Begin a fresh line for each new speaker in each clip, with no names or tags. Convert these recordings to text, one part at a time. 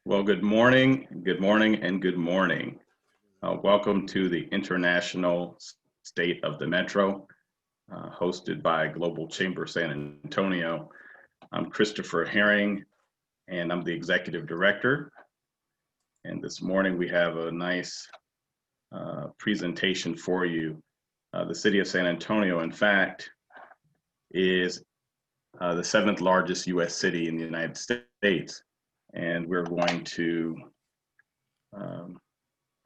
Well, good morning, and good morning. Welcome to the International State of the Metro, hosted by Global Chamber San Antonio. I'm Christopher Herring, and I'm the Executive Director. And this morning we have a nice presentation for you. The city of San Antonio, in fact, is the 7th largest US city in the United States. And we're going to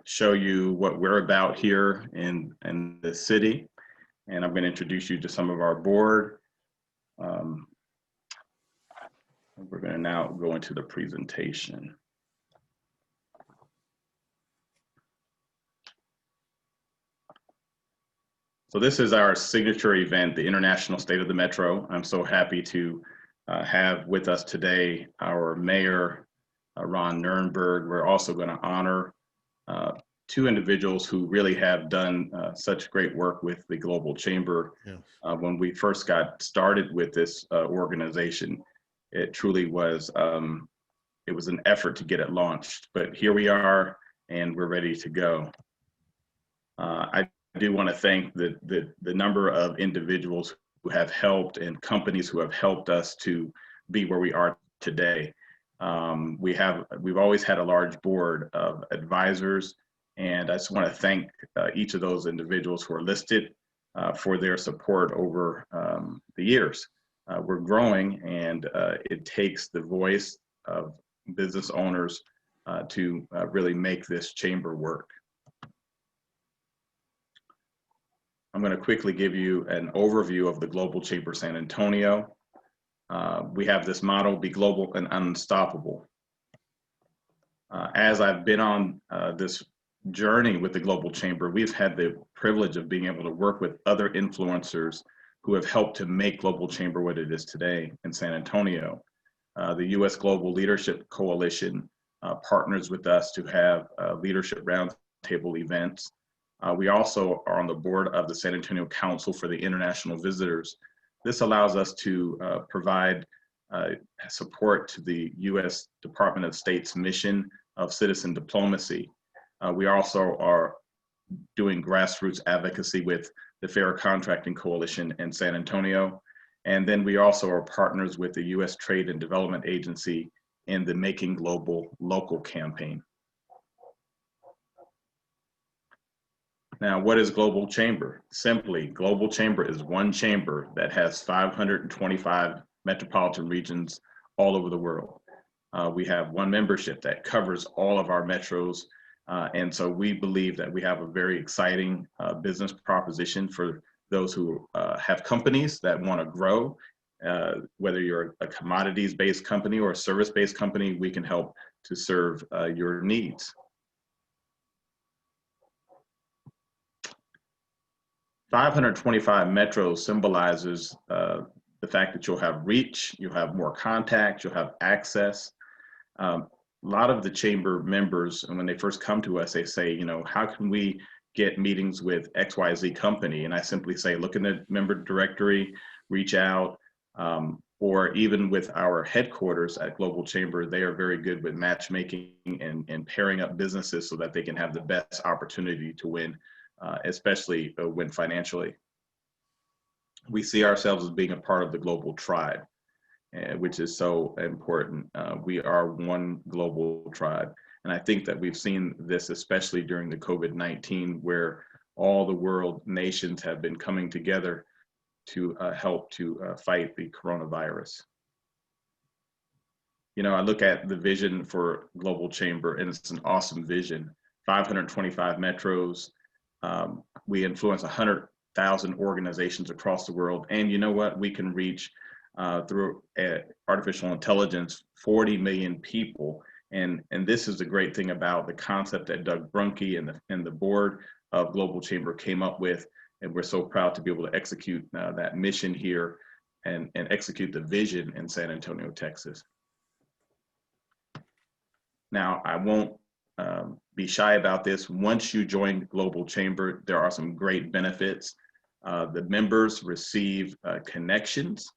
show you what we're about here in the city. And I'm going to introduce you to some of our board. We're going to now go into the presentation. So this is our signature event, the International State of the Metro. I'm so happy to have with us today our mayor, Ron Nirenberg. We're also going to honor two individuals who really have done such great work with the Global Chamber. Yes. When we first got started with this organization, it truly was, it was an effort to get it launched, but here we are and we're ready to go. I do want to thank the number of individuals who have helped and companies who have helped us to be where we are today. We've always had a large board of advisors, and I just want to thank each of those individuals who are listed for their support over the years. We're growing, and it takes the voice of business owners to really make this chamber work. I'm going to quickly give you an overview of the Global Chamber San Antonio. We have this motto, be global and unstoppable. As I've been on this journey with the Global Chamber, we've had the privilege of being able to work with other influencers who have helped to make Global Chamber what it is today in San Antonio. The U.S. Global Leadership Coalition partners with us to have leadership roundtable events. We also are on the board of the San Antonio Council for the International Visitors. This allows us to provide support to the U.S. Department of State's mission of citizen diplomacy. We also are doing grassroots advocacy with the Fair Contracting Coalition in San Antonio. And then we also are partners with the U.S. Trade and Development Agency in the Making Global Local campaign. Now, what is Global Chamber? Simply, Global Chamber is one chamber that has 525 metropolitan regions all over the world. We have one membership that covers all of our metros. And so we believe that we have a very exciting business proposition for those who have companies that want to grow. Whether you're a commodities-based company or a service-based company, we can help to serve your needs. 525 metros symbolizes the fact that you'll have reach, you'll have more contact, you'll have access. A lot of the chamber members, and when they first come to us, they say, you know, how can we get meetings with XYZ company? And I simply say, look in the member directory, reach out, or even with our headquarters at Global Chamber, they are very good with matchmaking and pairing up businesses so that they can have the best opportunity to win. Especially win financially. We see ourselves as being a part of the global tribe, which is so important. We are one global tribe. And I think that we've seen this, especially during the COVID-19, where all the world nations have been coming together to help to fight the coronavirus. You know, I look at the vision for Global Chamber, and it's an awesome vision. 525 metros. We influence 100,000 organizations across the world. And you know what? We can reach through artificial intelligence, 40 million people. And this is the great thing about the concept that Doug Brunke and the board of Global Chamber came up with. And we're so proud to be able to execute that mission here and execute the vision in San Antonio, Texas. Now, I won't be shy about this. Once you join Global Chamber, there are some great benefits. The members receive connections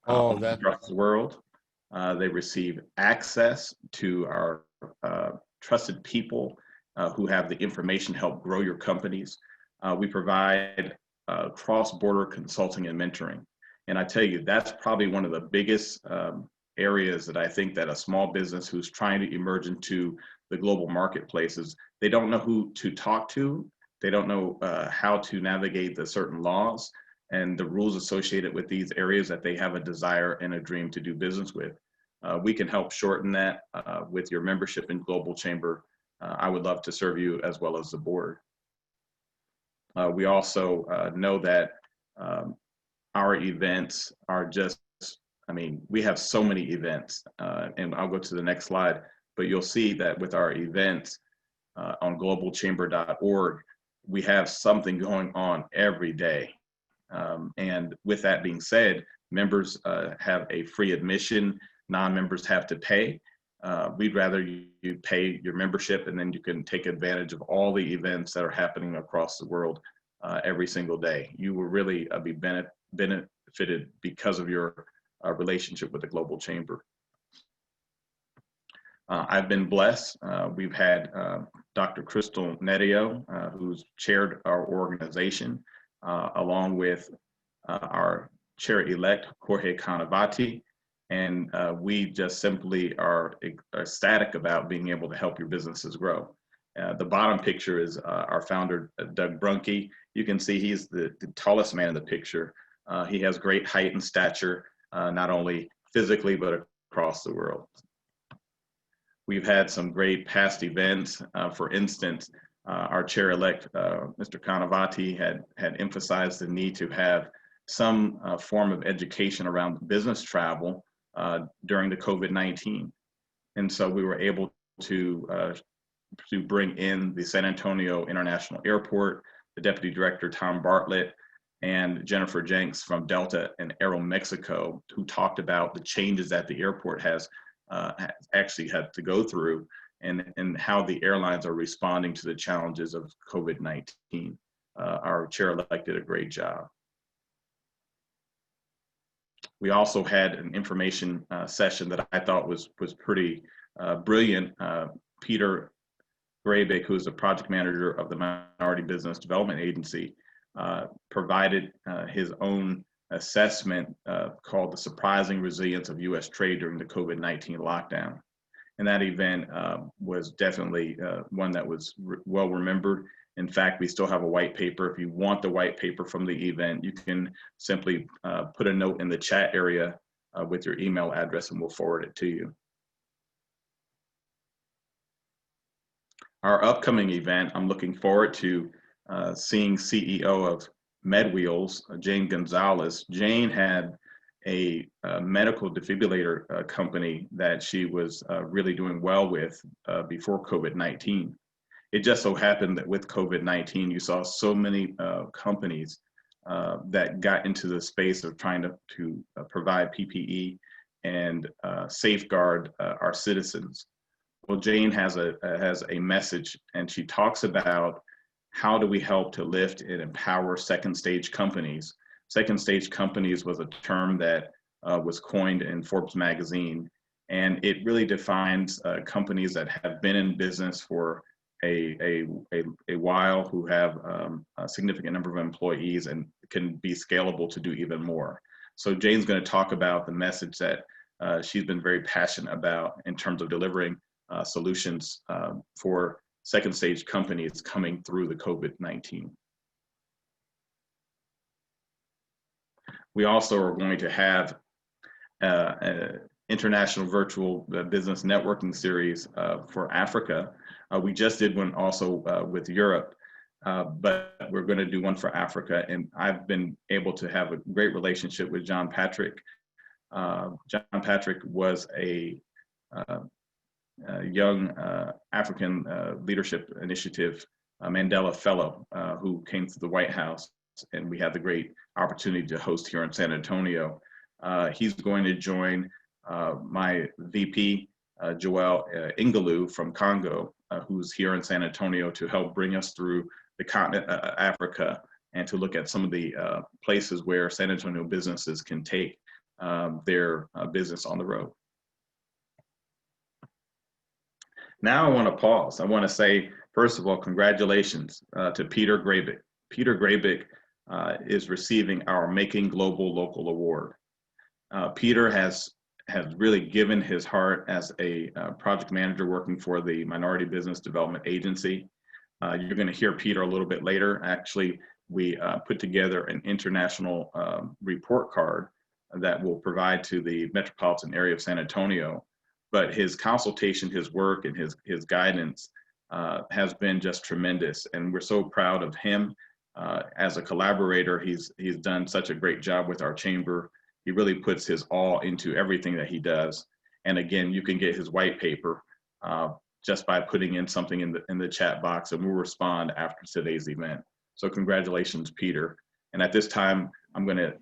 across the world. They receive access to our trusted people who have the information to help grow your companies. We provide cross-border consulting and mentoring. And I tell you, that's probably one of the biggest areas that I think that a small business who's trying to emerge into the global marketplaces, they don't know who to talk to. They don't know how to navigate the certain laws and the rules associated with these areas that they have a desire and a dream to do business with. We can help shorten that with your membership in Global Chamber. I would love to serve you as well as the board. We also know that our events are just, I mean, we have so many events, and I'll go to the next slide, but you'll see that with our events on globalchamber.org, we have something going on every day. And with that being said, members have a free admission, non-members have to pay. We'd rather you pay your membership and then you can take advantage of all the events that are happening across the world every single day. You will really be benefited because of your relationship with the Global Chamber. I've been blessed. We've had Dr. Crystal Nerio, who's chaired our organization, along with our chair-elect, Jorge Canavati, and we just simply are ecstatic about being able to help your businesses grow. The bottom picture is our founder, Doug Brunke. You can see he's the tallest man in the picture. He has great height and stature, not only physically, but across the world. We've had some great past events. For instance, our chair-elect, Mr. Canavati, had emphasized the need to have some form of education around business travel during the COVID-19. And so we were able to bring in the San Antonio International Airport, the Deputy Director, Tom Bartlett, and Jennifer Jenks from Delta and Aeromexico, who talked about the changes that the airport has actually had to go through and how the airlines are responding to the challenges of COVID-19. Our chair-elect did a great job. We also had an information session that I thought was pretty brilliant. Peter Graybeck, who is the project manager of the Minority Business Development Agency, provided his own assessment called The Surprising Resilience of U.S. Trade During the COVID-19 Lockdown. And that event was definitely one that was well remembered. In fact, we still have a white paper. If you want the white paper from the event, you can simply put a note in the chat area with your email address and we'll forward it to you. Our upcoming event, I'm looking forward to seeing CEO of MedWheels, Jane Gonzalez. Jane had a medical defibrillator company that she was really doing well with before COVID-19. It just so happened that with COVID-19, you saw so many companies that got into the space of trying to provide PPE and safeguard our citizens. Well, Jane has a message, and she talks about how do we help to lift and empower second stage companies. Second stage companies was a term that was coined in Forbes magazine, and it really defines companies that have been in business for a while, who have a significant number of employees and can be scalable to do even more. So Jane's going to talk about the message that she's been very passionate about in terms of delivering solutions for second stage companies coming through the COVID-19. We also are going to have an international virtual business networking series for Africa. We just did one also with Europe, but we're going to do one for Africa. And I've been able to have a great relationship with John Patrick, John Patrick was a young African Leadership Initiative Mandela Fellow who came to the White House, and we had the great opportunity to host here in San Antonio. He's going to join my VP, Joel Ingaloo from Congo, who's here in San Antonio to help bring us through the continent Africa and to look at some of the places where San Antonio businesses can take their business on the road. Now I want to pause. I want to say, first of all, congratulations to Peter Grabick. Peter Grabick is receiving our Making Global Local Award. Peter has really given his heart as a project manager working for the Minority Business Development Agency. You're going to hear Peter a little bit later. Actually, we put together an international report card that will provide to the metropolitan area of San Antonio. But his consultation, his work, and his guidance has been just tremendous. And we're so proud of him. As a collaborator, he's done such a great job with our chamber. He really puts his all into everything that he does. And again, you can get his white paper just by putting in something in the chat box, and we'll respond after today's event. So congratulations, Peter. And at this time, I'm going to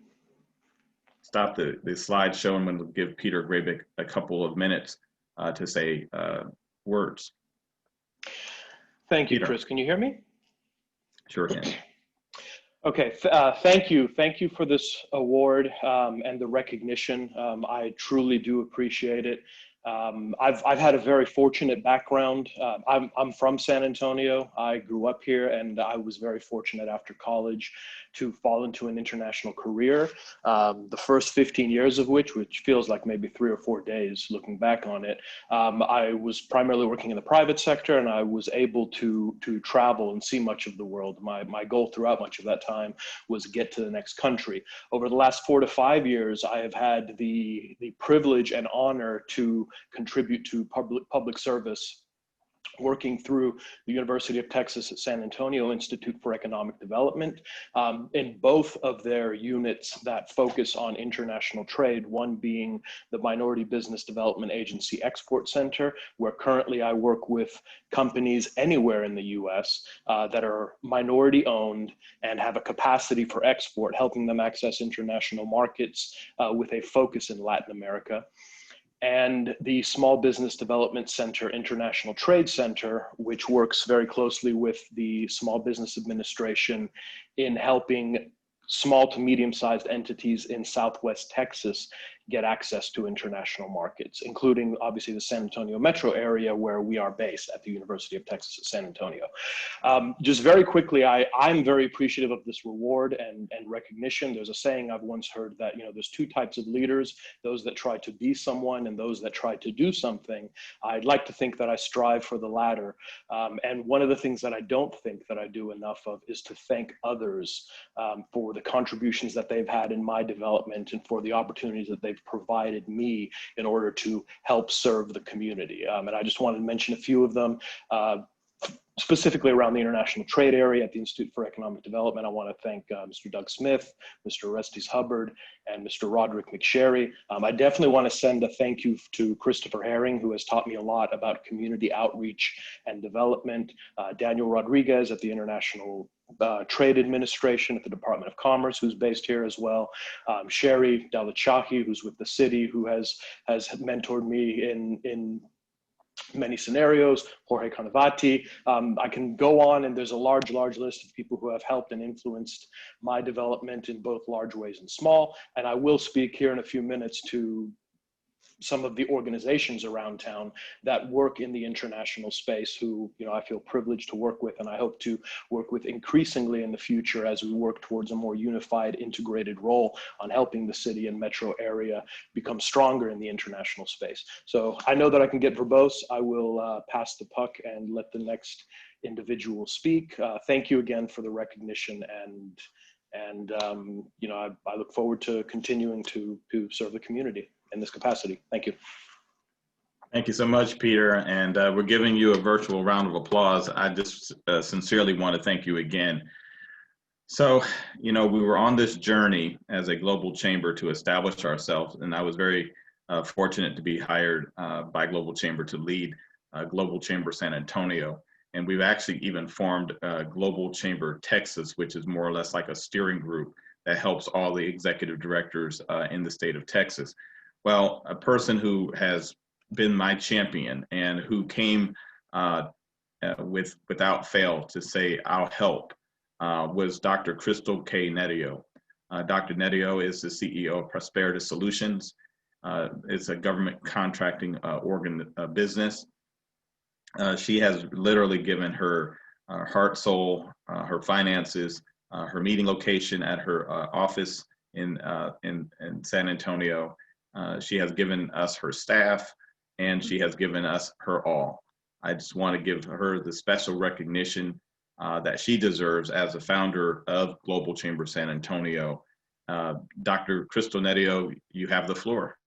stop the slideshow. I'm going to give Peter Grabick a couple of minutes to say words.
Thank you,
Peter.
Chris. Can you hear me?
Sure can.
Okay, thank you. Thank you for this award and the recognition. I truly do appreciate it. I've had a very fortunate background. I'm from San Antonio. I grew up here, and I was very fortunate after college to fall into an international career. The first 15 years of which feels like maybe 3 or 4 days looking back on it. I was primarily working in the private sector, and I was able to travel and see much of the world. My goal throughout much of that time was get to the next country. Over the last 4 to 5 years, I have had the privilege and honor to contribute to public service, working through the University of Texas at San Antonio Institute for Economic Development in both of their units that focus on international trade, one being the Minority Business Development Agency Export Center, where currently I work with companies anywhere in the US that are minority owned and have a capacity for export, helping them access international markets with a focus in Latin America. And the Small Business Development Center International Trade Center, which works very closely with the Small Business Administration in helping small to medium-sized entities in Southwest Texas get access to international markets, including obviously the San Antonio metro area where we are based at the University of Texas at San Antonio. Just very quickly, I'm very appreciative of this reward and recognition. There's a saying I've once heard that, there's 2 types of leaders, those that try to be someone and those that try to do something. I'd like to think that I strive for the latter. And one of the things that I don't think that I do enough of is to thank others for the contributions that they've had in my development and for the opportunities that they've provided me in order to help serve the community. And I just wanted to mention a few of them. Specifically around the international trade area at the Institute for Economic Development, I want to thank Mr. Doug Smith, Mr. Orestes Hubbard, and Mr. Roderick McSherry. I definitely want to send a thank you to Christopher Herring, who has taught me a lot about community outreach and development, Daniel Rodriguez at the International Trade Administration at the Department of Commerce, who's based here as well, Sherry Dalachahi, who's with the city, who has mentored me in many scenarios, Jorge Canavati. I can go on, and there's a large list of people who have helped and influenced my development in both large ways and small. And I will speak here in a few minutes to some of the organizations around town that work in the international space who, I feel privileged to work with, and I hope to work with increasingly in the future as we work towards a more unified, integrated role on helping the city and metro area become stronger in the international space. So I know that I can get verbose. I will pass the puck and let the next individual speak. Thank you again for the recognition, and I look forward to continuing to serve the community in this capacity. Thank you.
Thank you so much, Peter. And we're giving you a virtual round of applause. I just sincerely want to thank you again. So, we were on this journey as a global chamber to establish ourselves, and I was very fortunate to be hired by Global Chamber to lead Global Chamber San Antonio. And we've actually even formed Global Chamber Texas, which is more or less like a steering group that helps all the executive directors in the state of Texas. Well, a person who has been my champion and who came without fail to say, "I'll help," was Dr. Crystal K. Nedio. Dr. Nedio is the CEO of Prosperity Solutions. It's a government contracting business. She has literally given her heart, soul, her finances, her meeting location at her office in San Antonio. She has given us her staff, and she has given us her all. I just want to give her the special recognition that she deserves as a founder of Global Chamber San Antonio. Dr. Crystal Nedio, you have the floor.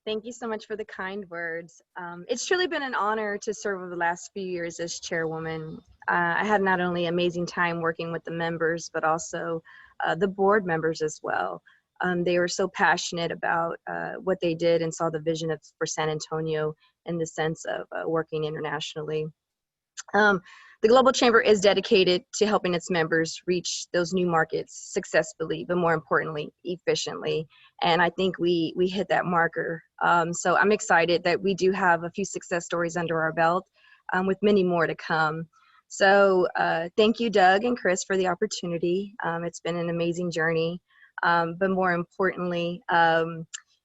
Thank you so much for the kind words. It's truly been an honor to serve over the last few years as chairwoman. I had not only amazing time working with the members, but also the board members as well. They were so passionate about what they did and saw the vision for San Antonio in the sense of working internationally. The Global Chamber is dedicated to helping its members reach those new markets successfully, but more importantly, efficiently. And I think we hit that marker. So I'm excited that we do have a few success stories under our belt, with many more to come. So thank you, Doug and Chris, for the opportunity. It's been an amazing journey. But more importantly,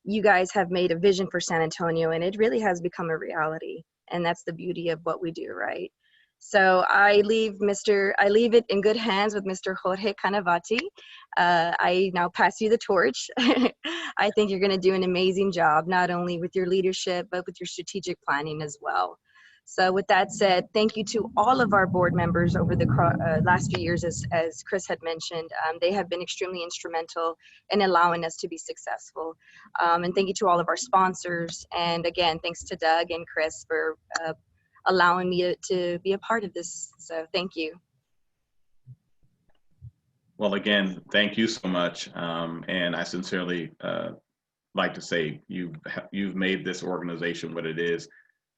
you guys have made a vision for San Antonio, and it really has become a reality. And that's the beauty of what we do, right? So I leave it in good hands with Mr. Jorge Canavati. I now pass you the torch. I think you're going to do an amazing job, not only with your leadership, but with your strategic planning as well. So with that said, thank you to all of our board members over the last few years, as Chris had mentioned. They have been extremely instrumental in allowing us to be successful. And thank you to all of our sponsors. And again, thanks to Doug and Chris for allowing me to be a part of this. So thank you.
Well, again, thank you so much. And I sincerely like to say you've made this organization what it is.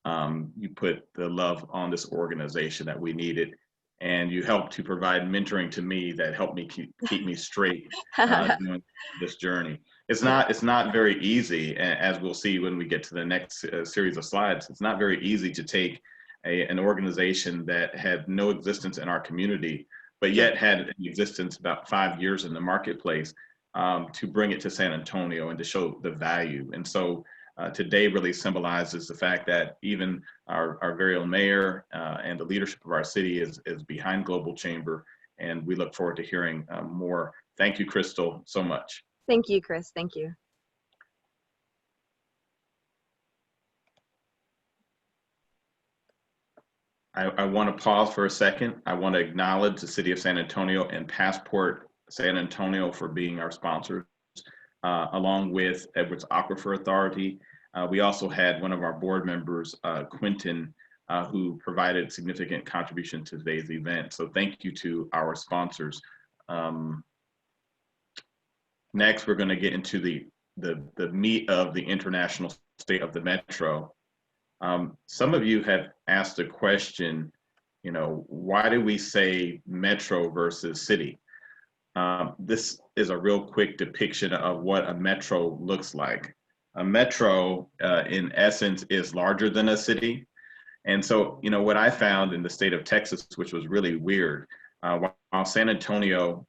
You put the love on this organization that we needed, and you helped to provide mentoring to me that helped me keep me straight during this journey. It's not very easy, as we'll see when we get to the next series of slides. It's not very easy to take an organization that had no existence in our community, but yet had an existence about 5 years in the marketplace, to bring it to San Antonio and to show the value. And so today really symbolizes the fact that even our very own mayor and the leadership of our city is behind Global Chamber, and we look forward to hearing more. Thank you, Crystal, so much.
Thank you, Chris. Thank you.
I want to pause for a second. I want to acknowledge the City of San Antonio and Passport San Antonio for being our sponsors, along with Edwards Aquifer Authority. We also had one of our board members, Quentin, who provided significant contribution to today's event. So thank you to our sponsors. Next, we're going to get into the meat of the international state of the metro. Some of you have asked the question, why do we say metro versus city? This is a real quick depiction of what a metro looks like. A metro, in essence, is larger than a city. And so, what I found in the state of Texas, which was really weird, while San Antonio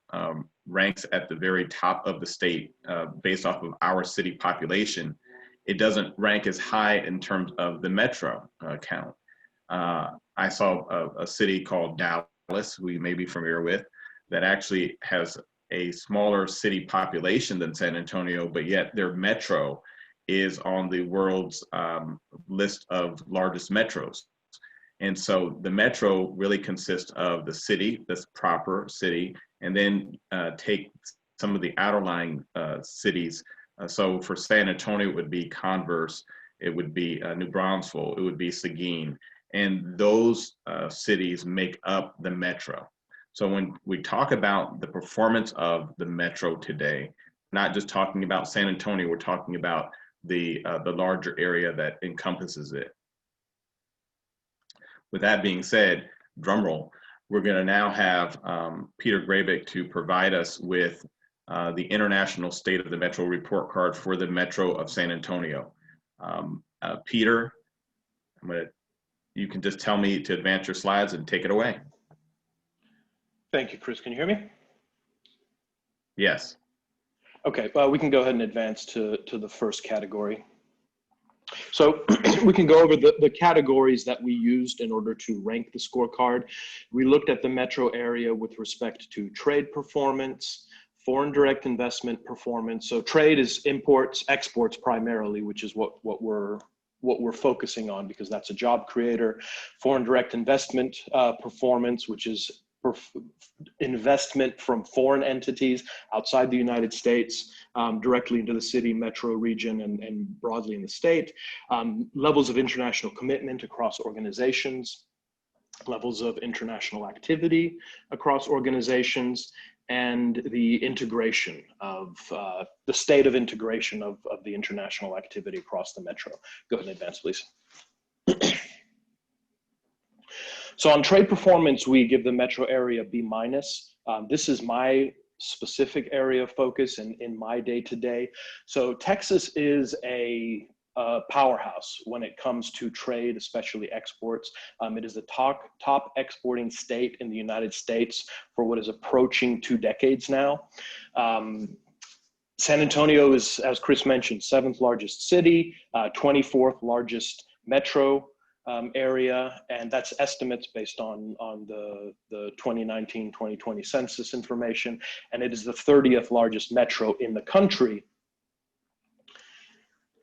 ranks at the very top of the state based off of our city population, it doesn't rank as high in terms of the metro count. I saw a city called Dallas, who you may be familiar with, that actually has a smaller city population than San Antonio, but yet their metro is on the world's list of largest metros. And so the metro really consists of the city, this proper city, and then take some of the outlying cities. So for San Antonio, it would be Converse, it would be New Braunfels, it would be Seguin, and those cities make up the metro. So when we talk about the performance of the metro today, not just talking about San Antonio, we're talking about the larger area that encompasses it. With that being said, drum roll, we're going to now have Peter Grabick to provide us with the International State of the Metro report card for the Metro of San Antonio. Peter, you can just tell me to advance your slides and take it away.
Thank you, Chris. Can you hear me?
Yes.
Okay, we can go ahead and advance to the first category. So we can go over the categories that we used in order to rank the scorecard. We looked at the metro area with respect to trade performance, foreign direct investment performance. So trade is imports, exports primarily, which is what we're focusing on because that's a job creator. Foreign direct investment performance, which is investment from foreign entities outside the United States directly into the city, metro region, and broadly in the state. Levels of international commitment across organizations, levels of international activity across organizations, and the integration of the state of integration of the international activity across the metro. Go ahead and advance, please. So on trade performance, we give the metro area B-. This is my specific area of focus in my day-to-day. So Texas is a powerhouse when it comes to trade, especially exports. It is the top exporting state in the United States for what is approaching 2 decades now. San Antonio is, as Chris mentioned, 7th largest city, 24th largest metro area, and that's estimates based on the 2019-2020 census information, and it is the 30th largest metro in the country.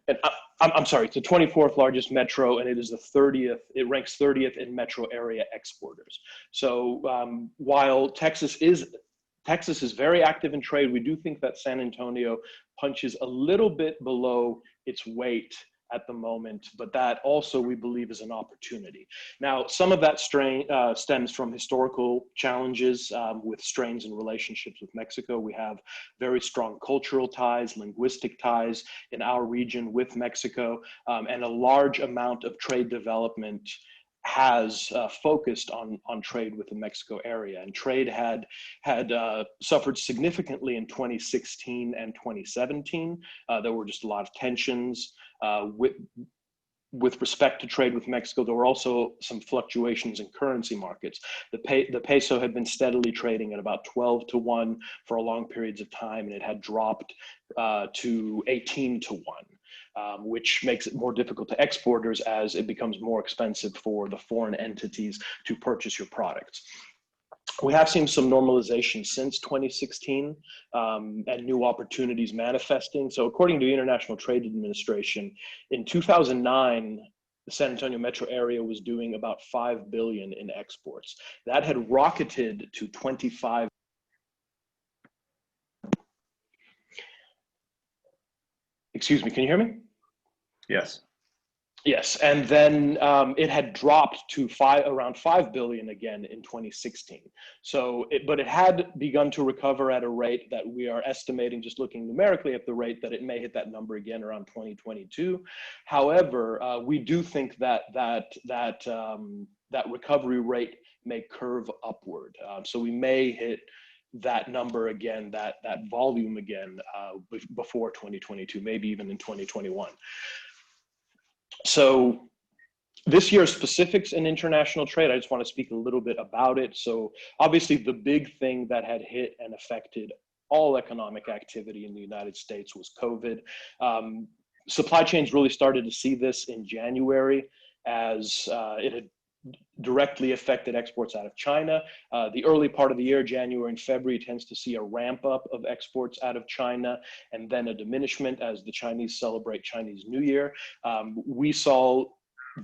And I'm sorry, it's the 24th largest metro, and it is the 30th, it ranks 30th in metro area exporters. So while Texas is very active in trade, we do think that San Antonio punches a little bit below its weight at the moment, but that also we believe is an opportunity. Now, some of that stems from historical challenges with strains in relationships with Mexico. We have very strong cultural ties, linguistic ties in our region with Mexico, and a large amount of trade development has focused on trade with the Mexico area, and trade had suffered significantly in 2016 and 2017. There were just a lot of tensions with respect to trade with Mexico. There were also some fluctuations in currency markets. The peso had been steadily trading at about 12-1 for a long periods of time, and it had dropped to 18-1. Which makes it more difficult to exporters as it becomes more expensive for the foreign entities to purchase your products. We have seen some normalization since 2016 and new opportunities manifesting. So according to the International Trade Administration, in 2009, the San Antonio metro area was doing about $5 billion in exports. That had rocketed to 25. Excuse me, can you hear me?
Yes.
Yes, and then it had dropped to around $5 billion again in 2016. So, but it had begun to recover at a rate that we are estimating, just looking numerically at the rate, that it may hit that number again around 2022. However, we do think that recovery rate may curve upward. So we may hit that number again, that volume again before 2022, maybe even in 2021. So this year's specifics in international trade, I just want to speak a little bit about it. So obviously the big thing that had hit and affected all economic activity in the United States was COVID. Supply chains really started to see this in January as it had directly affected exports out of China. The early part of the year, January and February, tends to see a ramp up of exports out of China and then a diminishment as the Chinese celebrate Chinese New Year. We saw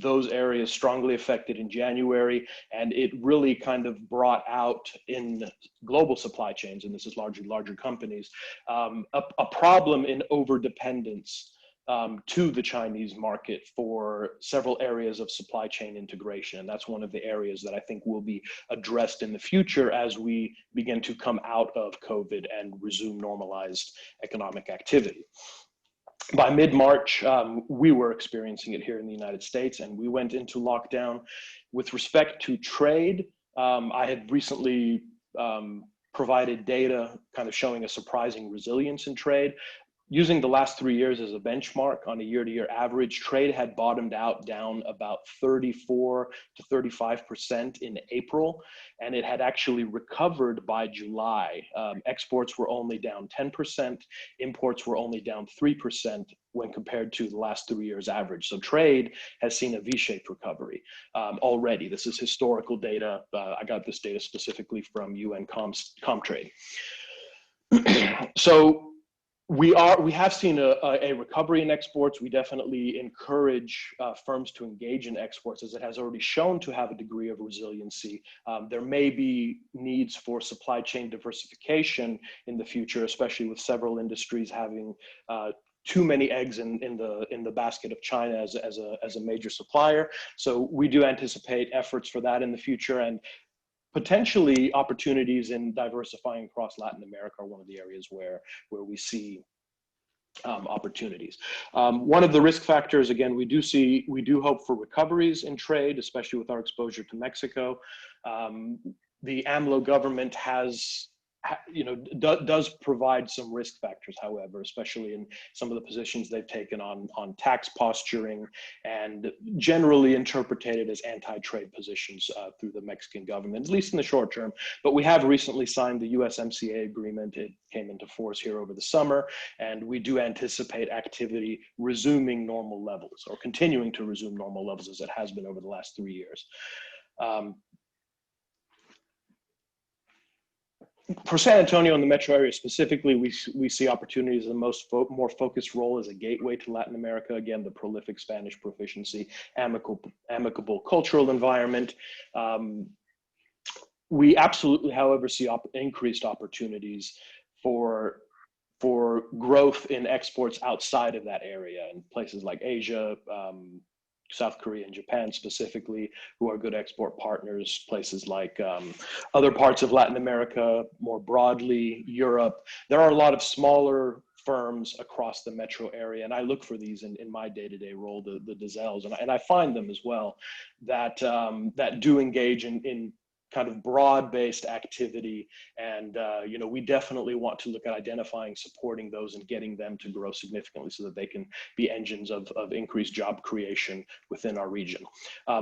those areas strongly affected in January, and it really kind of brought out in global supply chains, and this is largely larger companies, a problem in overdependence to the Chinese market for several areas of supply chain integration. And that's one of the areas that I think will be addressed in the future as we begin to come out of COVID and resume normalized economic activity. By mid-March, we were experiencing it here in the United States, and we went into lockdown. With respect to trade, I had recently provided data kind of showing a surprising resilience in trade. Using the last 3 years as a benchmark on a year-to-year average, trade had bottomed out down about 34 to 35% in April, and it had actually recovered by July. Exports were only down 10%, imports were only down 3% when compared to the last 3 years average. So trade has seen a V-shaped recovery already. This is historical data. I got this data specifically from UN Comtrade. So we have seen a recovery in exports. We definitely encourage firms to engage in exports, as it has already shown to have a degree of resiliency. There may be needs for supply chain diversification in the future, especially with several industries having too many eggs in the basket of China as a major supplier. So we do anticipate efforts for that in the future, and potentially opportunities in diversifying across Latin America are one of the areas where we see opportunities. One of the risk factors, again, we do hope for recoveries in trade, especially with our exposure to Mexico. The AMLO government does provide some risk factors, however, especially in some of the positions they've taken on tax posturing, and generally interpreted as anti-trade positions through the Mexican government, at least in the short term. But we have recently signed the USMCA agreement. It came into force here over the summer, and we do anticipate activity resuming normal levels, or continuing to resume normal levels as it has been over the last 3 years. For San Antonio and the metro area specifically, we see opportunities in the more focused role as a gateway to Latin America. Again, the prolific Spanish proficiency, amicable cultural environment. We absolutely, however, see increased opportunities for growth in exports outside of that area, in places like Asia, South Korea and Japan specifically, who are good export partners, places like other parts of Latin America, more broadly, Europe. There are a lot of smaller firms across the metro area, and I look for these in my day-to-day role, the Dizels, and I find them as well, that do engage in kind of broad-based activity, and we definitely want to look at identifying, supporting those, and getting them to grow significantly so that they can be engines of increased job creation within our region.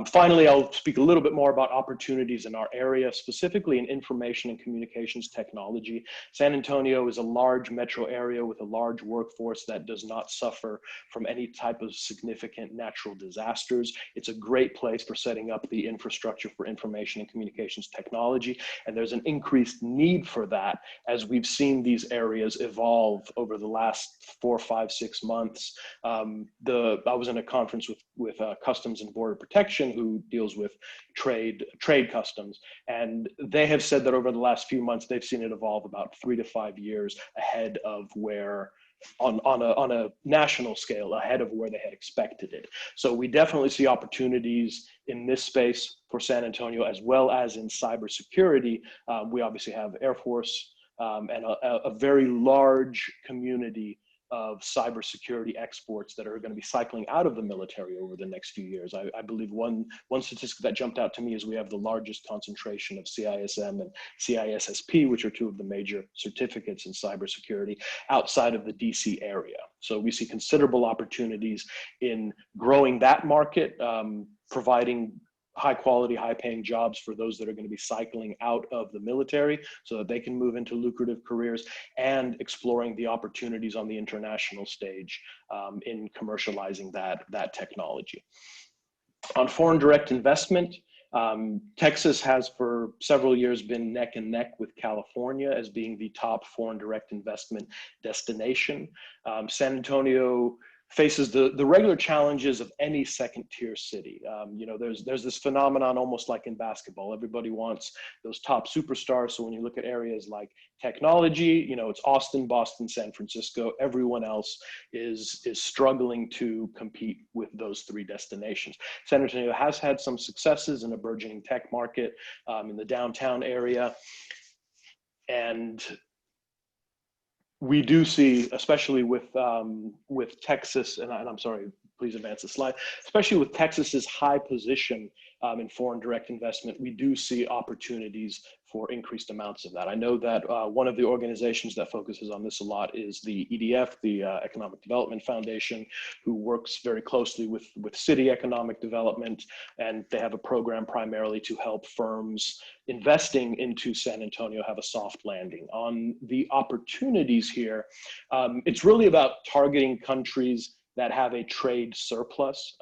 Finally, I'll speak a little bit more about opportunities in our area, specifically in information and communications technology. San Antonio is a large metro area with a large workforce that does not suffer from any type of significant natural disasters. It's a great place for setting up the infrastructure for information and communications technology, and there's an increased need for that as we've seen these areas evolve over the last 4, 5, 6 months. I was in a conference with Customs and Border Protection, who deals with trade customs, and they have said that over the last few months they've seen it evolve about 3 to 5 years ahead of where, on a national scale, ahead of where they had expected it. So we definitely see opportunities in this space for San Antonio, as well as in cybersecurity. We obviously have Air Force and a very large community of cybersecurity exports that are going to be cycling out of the military over the next few years. I believe one statistic that jumped out to me is we have the largest concentration of CISM and CISSP, which are two of the major certificates in cybersecurity, outside of the DC area. So we see considerable opportunities in growing that market, providing high quality, high paying jobs for those that are going to be cycling out of the military so that they can move into lucrative careers, and exploring the opportunities on the international stage in commercializing that technology. On foreign direct investment, Texas has for several years been neck and neck with California as being the top foreign direct investment destination. San Antonio faces the regular challenges of any second tier city. You know, there's this phenomenon almost like in basketball. Everybody wants those top superstars. So when you look at areas like technology, you know, it's Austin, Boston, San Francisco. Everyone else is struggling to compete with those three destinations. San Antonio has had some successes in a burgeoning tech market in the downtown area. And we do see, especially with Texas, and I'm sorry, please advance the slide, especially with Texas's high position in foreign direct investment, we do see opportunities for increased amounts of that. I know that one of the organizations that focuses on this a lot is the EDF, the Economic Development Foundation, who works very closely with city economic development, and they have a program primarily to help firms investing into San Antonio have a soft landing. On the opportunities here, it's really about targeting countries that have a trade surplus.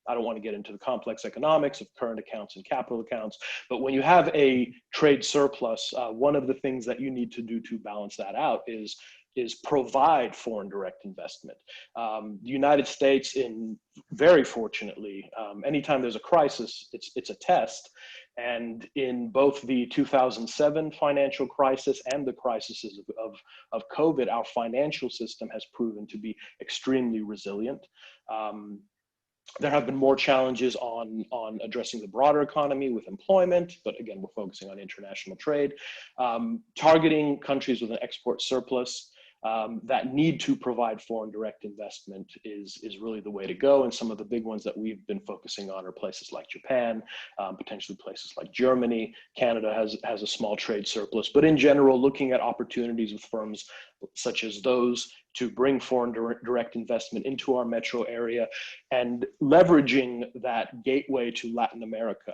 I don't want to get into the complex economics of current accounts and capital accounts, but when you have a trade surplus, one of the things that you need to do to balance that out is provide foreign direct investment. The United States, very fortunately, anytime there's a crisis, it's a test. And in both the 2007 financial crisis and the crises of COVID, our financial system has proven to be extremely resilient. There have been more challenges on addressing the broader economy with employment, but again, we're focusing on international trade. Targeting countries with an export surplus that need to provide foreign direct investment is really the way to go. And some of the big ones that we've been focusing on are places like Japan, potentially places like Germany. Canada has a small trade surplus, but in general, looking at opportunities with firms such as those to bring foreign direct investment into our metro area and leveraging that gateway to Latin America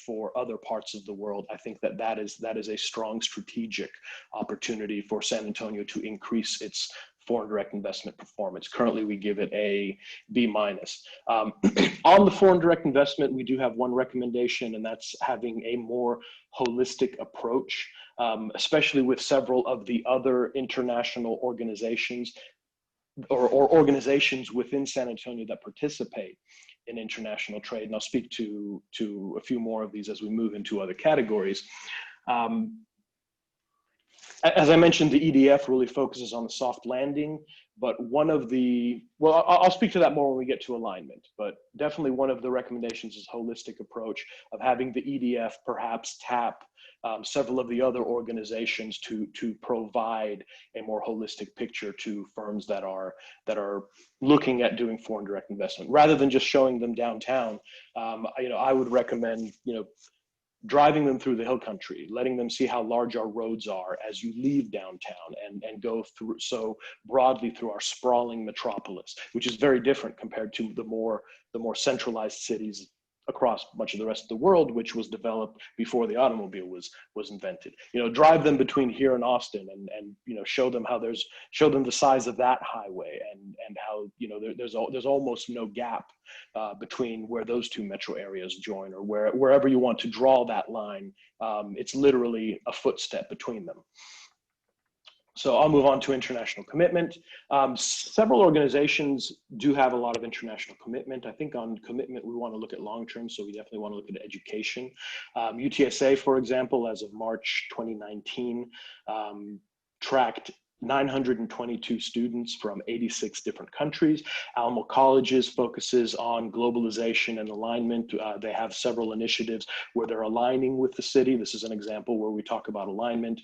for other parts of the world. I think that is a strong strategic opportunity for San Antonio to increase its foreign direct investment performance. Currently, we give it a B-. On the foreign direct investment, we do have one recommendation, and that's having a more holistic approach, especially with several of the other international organizations or organizations within San Antonio that participate in international trade. And I'll speak to a few more of these as we move into other categories. As I mentioned, the EDF really focuses on the soft landing, but I'll speak to that more when we get to alignment, but definitely one of the recommendations is holistic approach of having the EDF perhaps tap several of the other organizations to provide a more holistic picture to firms that are looking at doing foreign direct investment. Rather than just showing them downtown, I would recommend, driving them through the hill country, letting them see how large our roads are as you leave downtown and go through so broadly through our sprawling metropolis, which is very different compared to the more centralized cities across much of the rest of the world, which was developed before the automobile was invented. Drive them between here and Austin and show them the size of that highway and how there's almost no gap between where those two metro areas join, or wherever you want to draw that line. It's literally a footstep between them. So I'll move on to international commitment. Several organizations do have a lot of international commitment. I think on commitment, we want to look at long-term, so we definitely want to look at education. UTSA, for example, as of March 2019, tracked 922 students from 86 different countries. Alamo Colleges focuses on globalization and alignment. They have several initiatives where they're aligning with the city. This is an example where we talk about alignment.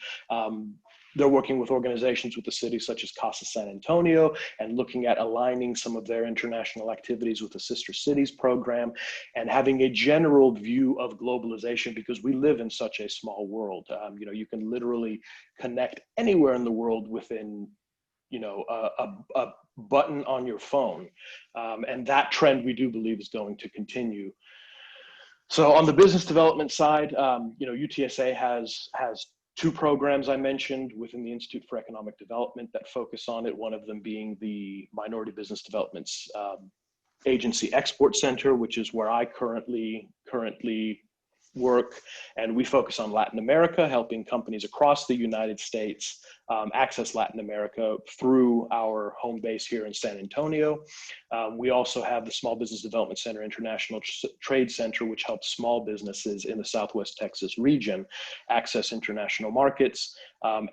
They're working with organizations with the city such as Casa San Antonio and looking at aligning some of their international activities with the Sister Cities program and having a general view of globalization, because we live in such a small world. You can literally connect anywhere in the world within a button on your phone. And that trend we do believe is going to continue. So on the business development side, UTSA has two programs I mentioned within the Institute for Economic Development that focus on it, one of them being the Minority Business Development's Agency Export Center, which is where I currently work, and we focus on Latin America, helping companies across the United States access Latin America through our home base here in San Antonio. We also have the Small Business Development Center International Trade Center, which helps small businesses in the Southwest Texas region access international markets,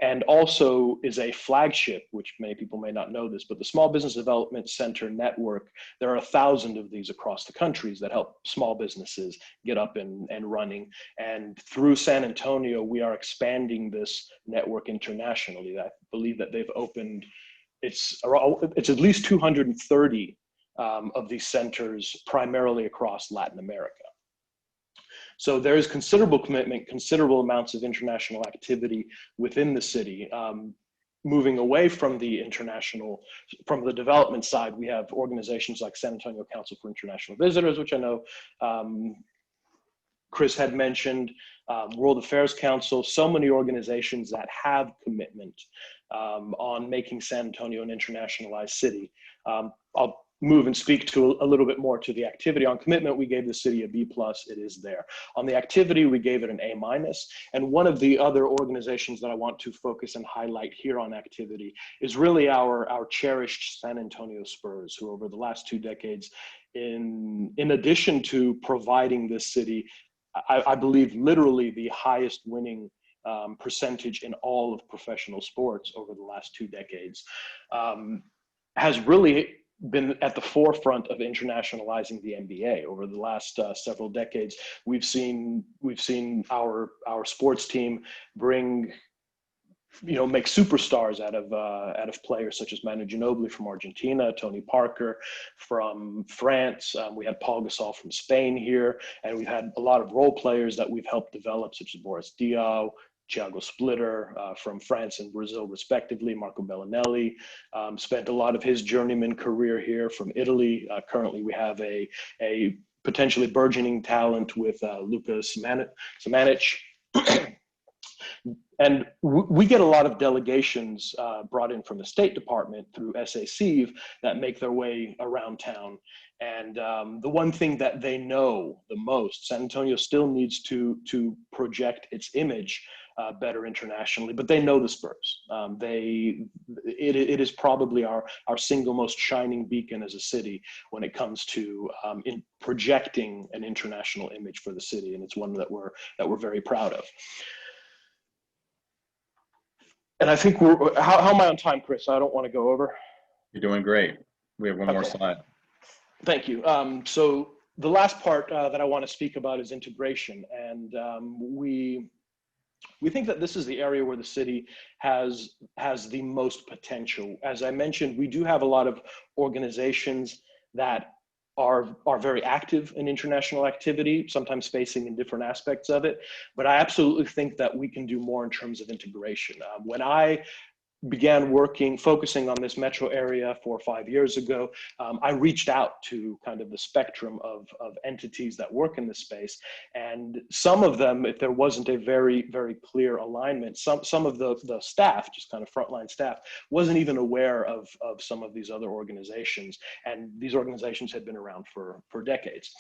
and also is a flagship, which many people may not know this, but the Small Business Development Center network, there are 1,000 of these across the countries that help small businesses get up and running. And through San Antonio, we are expanding this network internationally. I believe that they've opened, it's at least 230 of these centers, primarily across Latin America. So there is considerable commitment, considerable amounts of international activity within the city. Moving away from the development side, we have organizations like San Antonio Council for International Visitors, which I know Chris had mentioned, World Affairs Council, so many organizations that have commitment on making San Antonio an internationalized city. I'll move and speak to a little bit more to the activity. On commitment, we gave the city a B+, it is there. On the activity, we gave it an A-. And one of the other organizations that I want to focus and highlight here on activity is really our cherished San Antonio Spurs, who over the last 2 decades, in addition to providing this city, I believe literally the highest winning percentage in all of professional sports over the last 2 decades, has really been at the forefront of internationalizing the NBA over the last several decades. We've seen our sports team bring, make superstars out of players such as Manu Ginobili from Argentina, Tony Parker from France. We had Paul Gasol from Spain here, and we've had a lot of role players that we've helped develop, such as Boris Diaw, Thiago Splitter from France and Brazil, respectively. Marco Bellinelli spent a lot of his journeyman career here from Italy. Currently, we have a potentially burgeoning talent with Luka Samanic. And we get a lot of delegations brought in from the State Department through SAC that make their way around town. And the one thing that they know the most, San Antonio still needs to project its image better internationally, but they know the Spurs. It is probably our single most shining beacon as a city when it comes to in projecting an international image for the city, and it's one that we're very proud of. And I think how am I on time, Chris? I don't want to go over.
You're doing great. We have one more slide.
Thank you. So the last part that I want to speak about is integration. And we think that this is the area where the city has the most potential. As I mentioned, we do have a lot of organizations that are very active in international activity, sometimes facing in different aspects of it. But I absolutely think that we can do more in terms of integration. When I began focusing on this metro area 4 or 5 years ago, I reached out to kind of the spectrum of entities that work in this space. And some of them, if there wasn't a very, very clear alignment, some of the staff, just kind of frontline staff, wasn't even aware of some of these other organizations. And these organizations had been around for decades.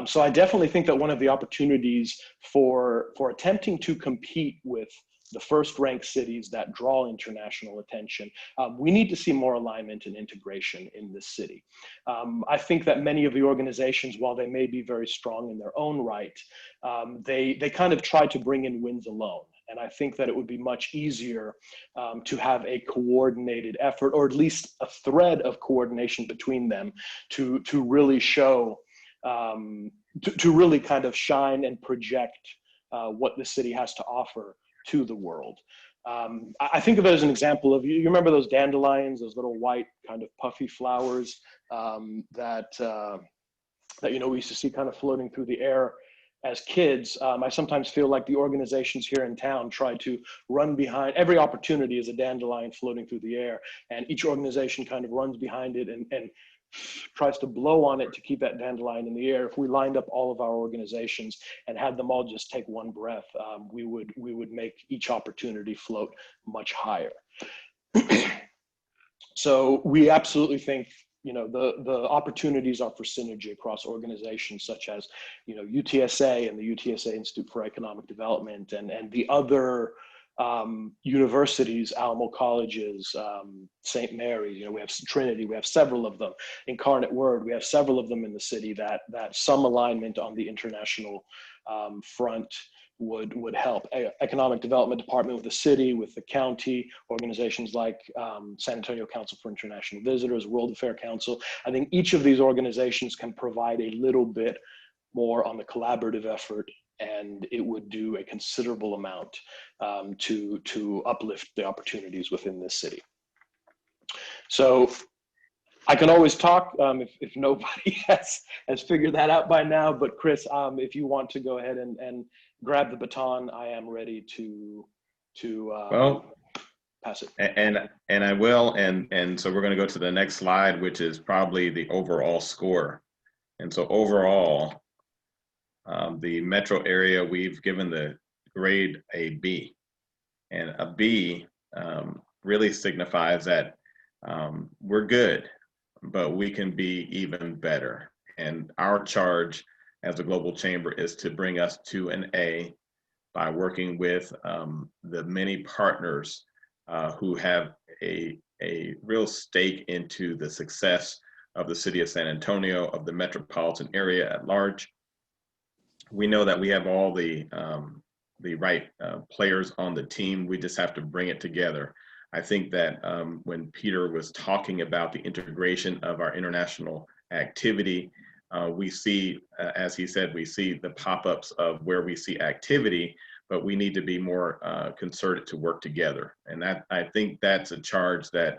So I definitely think that one of the opportunities for attempting to compete with the first-ranked cities that draw international attention, we need to see more alignment and integration in this city. I think that many of the organizations, while they may be very strong in their own right, they kind of try to bring in wins alone. And I think that it would be much easier to have a coordinated effort, or at least a thread of coordination between them to really show, to really kind of shine and project what the city has to offer to the world. I think of it as an example of, you remember those dandelions, those little white kind of puffy flowers that we used to see kind of floating through the air as kids. I sometimes feel like the organizations here in town try to run behind every opportunity as a dandelion floating through the air, and each organization kind of runs behind it and tries to blow on it to keep that dandelion in the air. If we lined up all of our organizations and had them all just take one breath, we would make each opportunity float much higher. So we absolutely think, the opportunities are for synergy across organizations such as, UTSA and the UTSA Institute for Economic Development, and the other universities, Alamo colleges, St. Mary's, we have Trinity, we have several of them, Incarnate Word, we have several of them in the city that some alignment on the international front would help. Economic Development Department with the city, with the county, organizations like San Antonio Council for International Visitors, World Affair Council. I think each of these organizations can provide a little bit more on the collaborative effort, and it would do a considerable amount to uplift the opportunities within this city. So I can always talk if nobody has figured that out by now, but Chris, if you want to go ahead and grab the baton, I am ready to pass it.
And I will, and so we're going to go to the next slide, which is probably the overall score. And so overall, the metro area, we've given the grade a B, and a B really signifies that we're good, but we can be even better. And our charge as a global chamber is to bring us to an A by working with the many partners who have a real stake into the success of the city of San Antonio, of the metropolitan area at large. We know that we have all the right players on the team. We just have to bring it together. I think that when Peter was talking about the integration of our international activity, we see, as he said, we see the pop-ups of where we see activity, but we need to be more concerted to work together. And that, I think that's a charge that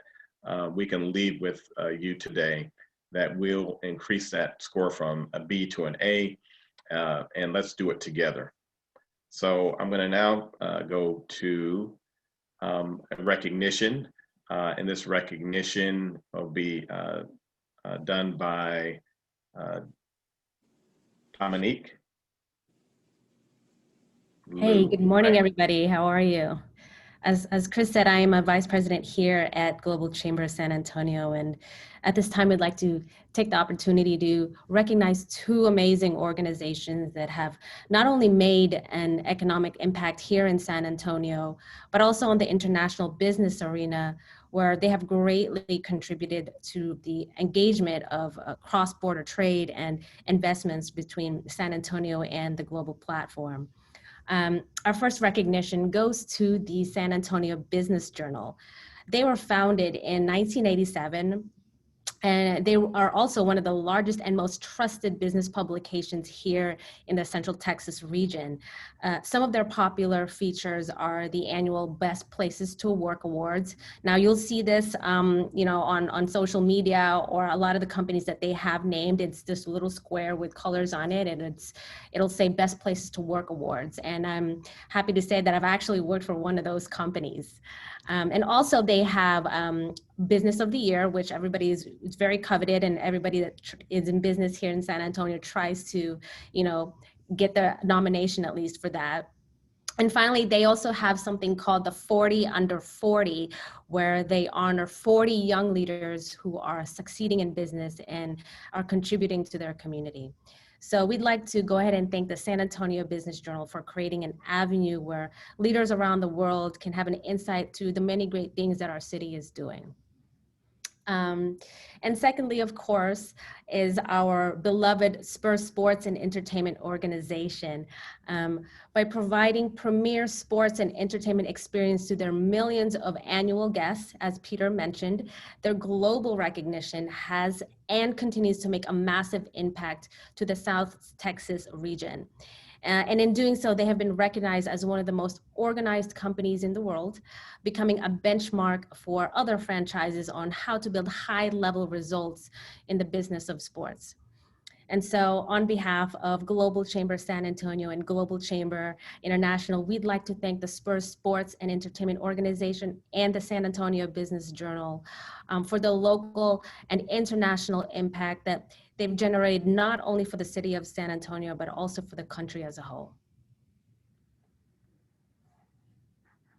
we can leave with you today, that will increase that score from a B to an A, and let's do it together. So I'm going to now go to a recognition, and this recognition will be done by Dominique.
Hey, good morning, everybody. How are you? As Chris said, I am a vice president here at Global Chamber of San Antonio, and at this time, I'd like to take the opportunity to recognize two amazing organizations that have not only made an economic impact here in San Antonio, but also on the international business arena, where they have greatly contributed to the engagement of cross-border trade and investments between San Antonio and the global platform. Our first recognition goes to the San Antonio Business Journal. They were founded in 1987, and they are also one of the largest and most trusted business publications here in the Central Texas region. Some of their popular features are the annual Best Places to Work Awards. Now you'll see this, on social media, or a lot of the companies that they have named. It's this little square with colors on it, and it'll say Best Places to Work Awards. And I'm happy to say that I've actually worked for one of those companies. And also they have Business of the Year, which everybody is very coveted, and everybody that is in business here in San Antonio tries to, get the nomination at least for that. And finally, they also have something called the 40 Under 40, where they honor 40 young leaders who are succeeding in business and are contributing to their community. So we'd like to go ahead and thank the San Antonio Business Journal for creating an avenue where leaders around the world can have an insight to the many great things that our city is doing. And secondly, of course, is our beloved Spurs Sports and Entertainment Organization. By providing premier sports and entertainment experience to their millions of annual guests, as Peter mentioned, their global recognition has and continues to make a massive impact to the South Texas region. And in doing so, they have been recognized as one of the most organized companies in the world, becoming a benchmark for other franchises on how to build high-level results in the business of sports. And so on behalf of Global Chamber San Antonio and Global Chamber International, we'd like to thank the Spurs Sports and Entertainment Organization and the San Antonio Business Journal for the local and international impact that they've generated, not only for the city of San Antonio, but also for the country as a whole.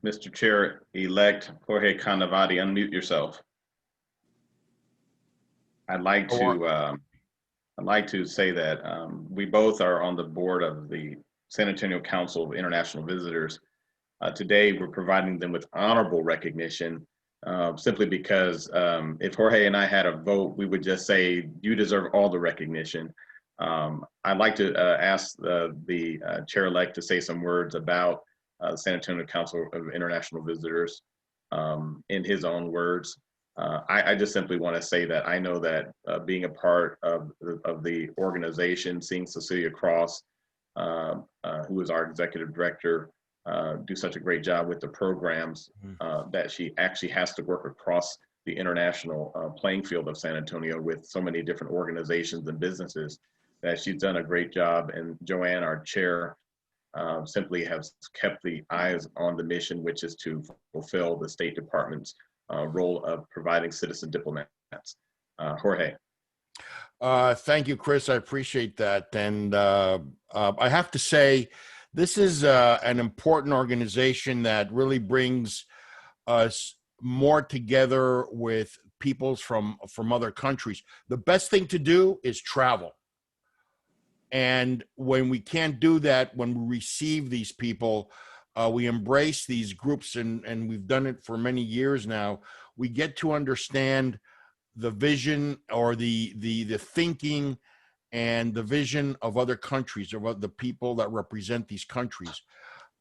Mr. Chair-elect Jorge Canavati, unmute yourself. I'd like to say that we both are on the board of the San Antonio Council of International Visitors. Today, we're providing them with honorable recognition simply because if Jorge and I had a vote, we would just say, you deserve all the recognition. I'd like to ask the chair-elect to say some words about the San Antonio Council of International Visitors in his own words. I just simply want to say that I know that being a part of the organization, seeing Cecilia Cross, who is our executive director, do such a great job with the programs, that she actually has to work across the international playing field of San Antonio with so many different organizations and businesses, that she's done a great job. And Joanne, our chair, simply has kept the eyes on the mission, which is to fulfill the State Department's role of providing citizen diplomats. Jorge.
Thank you, Chris. I appreciate that. And I have to say, this is an important organization that really brings us more together with peoples from other countries. The best thing to do is travel. And when we can't do that, when we receive these people, we embrace these groups, and we've done it for many years now. We get to understand the vision or the thinking and the vision of other countries, of the people that represent these countries.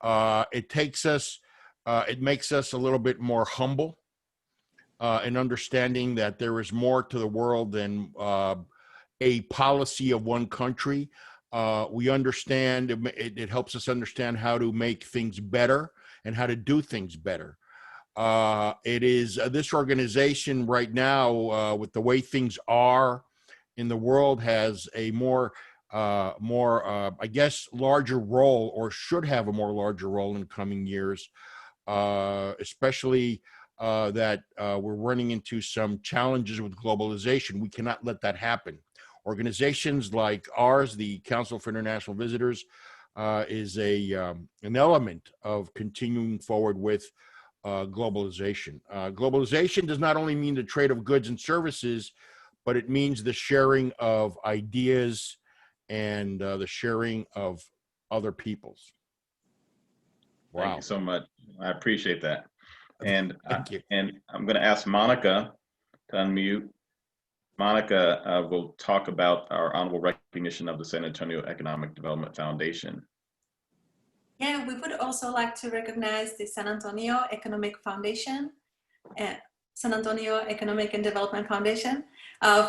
It makes us a little bit more humble in understanding that there is more to the world than a policy of one country. We understand, it helps us understand how to make things better and how to do things better. It is this organization right now, with the way things are in the world, has a more, I guess, larger role, or should have a more larger role in coming years, especially that we're running into some challenges with globalization. We cannot let that happen. Organizations like ours, the Council for International Visitors, is an element of continuing forward with globalization. Globalization does not only mean the trade of goods and services, but it means the sharing of ideas and the sharing of other peoples.
Wow. Thank you so much. I appreciate that. And
thank you.
And I'm going to ask Monica to unmute. Monica will talk about our honorable recognition of the San Antonio Economic Development Foundation.
Yeah, we would also like to recognize the San Antonio Economic Foundation, San Antonio Economic and Development Foundation,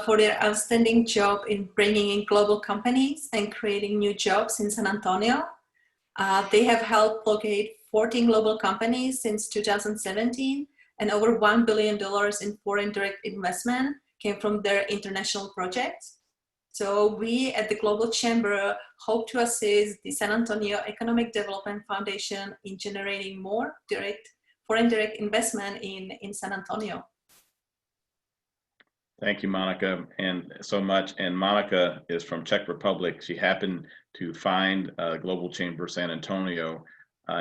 for their outstanding job in bringing in global companies and creating new jobs in San Antonio. They have helped locate 14 global companies since 2017, and over $1 billion in foreign direct investment came from their international projects. So we at the Global Chamber hope to assist the San Antonio Economic Development Foundation in generating more foreign direct investment in San Antonio.
Thank you, Monica, and so much. And Monica is from Czech Republic. She happened to find Global Chamber San Antonio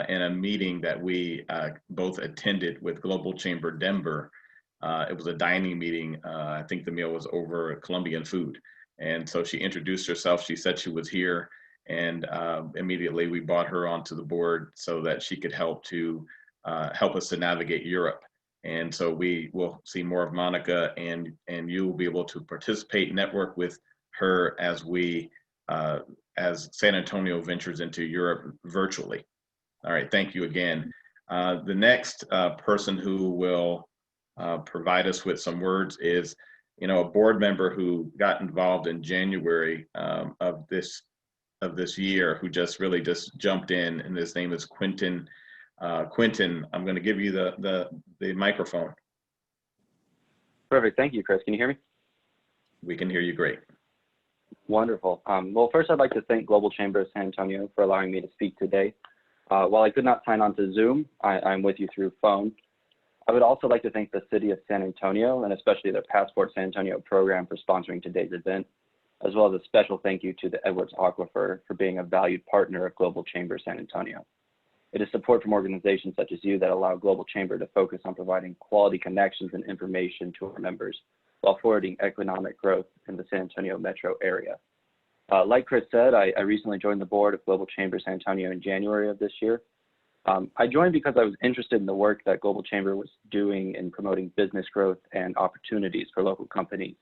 in a meeting that we both attended with Global Chamber Denver. It was a dining meeting. I think the meal was over Colombian food. And so she introduced herself. She said she was here, and immediately we brought her onto the board so that she could help us to navigate Europe. And so we will see more of Monica, and you will be able to participate, network with her as as San Antonio ventures into Europe virtually. All right, thank you again. The next person who will provide us with some words is, a board member who got involved in January of this year, who just jumped in, and his name is Quentin. Quentin, I'm going to give you the microphone.
Perfect. Thank you, Chris. Can you hear me?
We can hear you great.
Wonderful. Well, first, I'd like to thank Global Chamber of San Antonio for allowing me to speak today. While I could not sign on to Zoom, I'm with you through phone. I would also like to thank the City of San Antonio, and especially the Passport San Antonio program, for sponsoring today's event, as well as a special thank you to the Edwards Aquifer for being a valued partner of Global Chamber San Antonio. It is support from organizations such as you that allow Global Chamber to focus on providing quality connections and information to our members, while forwarding economic growth in the San Antonio metro area. Like Chris said, I recently joined the board of Global Chamber San Antonio in January of this year. I joined because I was interested in the work that Global Chamber was doing in promoting business growth and opportunities for local companies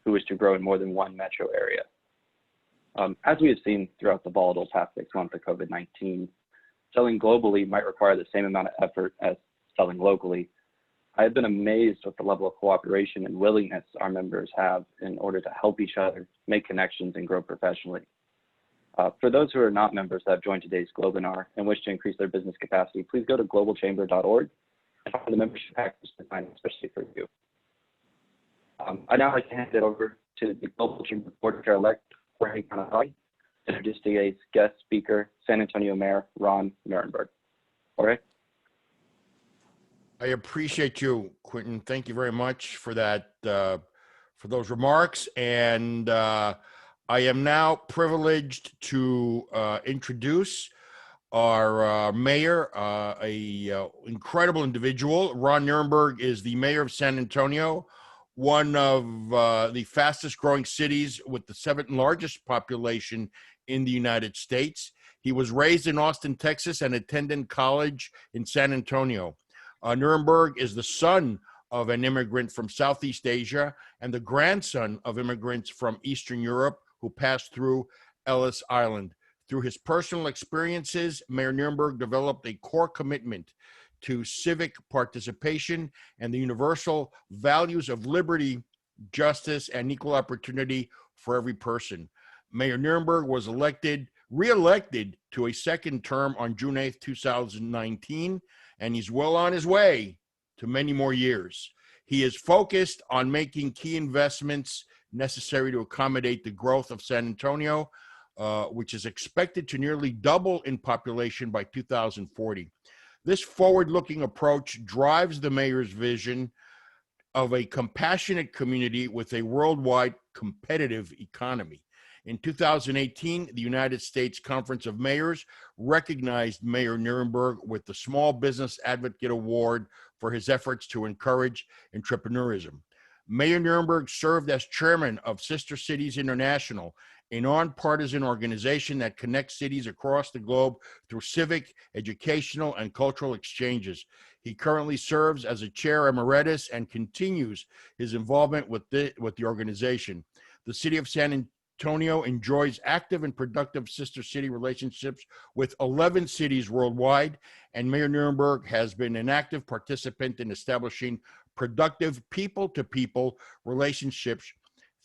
who wish to grow in more than one metro area. As we have seen throughout the volatile past 6 months of COVID-19, selling globally might require the same amount of effort as selling locally. I have been amazed with the level of cooperation and willingness our members have in order to help each other, make connections, and grow professionally. For those who are not members that have joined today's Globinar and wish to increase their business capacity, please go to globalchamber.org and find the membership package designed especially for you. I'd now like to hand it over to the Global Chamber Board Chair-elect, Jorge Canadari, to introduce today's guest speaker, San Antonio Mayor Ron Nirenberg. Jorge?
I appreciate you, Quentin. Thank you very much for that, for those remarks. And I am now privileged to introduce our mayor, a incredible individual. Ron Nirenberg is the mayor of San Antonio, one of the fastest growing cities with the 7th largest population in the United States. He was raised in Austin, Texas, and attended college in San Antonio. Nirenberg is the son of an immigrant from Southeast Asia and the grandson of immigrants from Eastern Europe who passed through Ellis Island. Through his personal experiences, Mayor Nirenberg developed a core commitment to civic participation and the universal values of liberty, justice, and equal opportunity for every person. Mayor Nirenberg was re-elected to a second term on June 8th, 2019, and he's well on his way to many more years. He is focused on making key investments necessary to accommodate the growth of San Antonio, which is expected to nearly double in population by 2040. This forward-looking approach drives the mayor's vision of a compassionate community with a worldwide competitive economy. In 2018, the United States Conference of Mayors recognized Mayor Nirenberg with the Small Business Advocate Award for his efforts to encourage entrepreneurism. Mayor Nirenberg served as chairman of Sister Cities International, a nonpartisan organization that connects cities across the globe through civic, educational, and cultural exchanges. He currently serves as a chair emeritus and continues his involvement with the organization. The city of San Antonio enjoys active and productive sister city relationships with 11 cities worldwide, and Mayor Nirenberg has been an active participant in establishing productive people-to-people relationships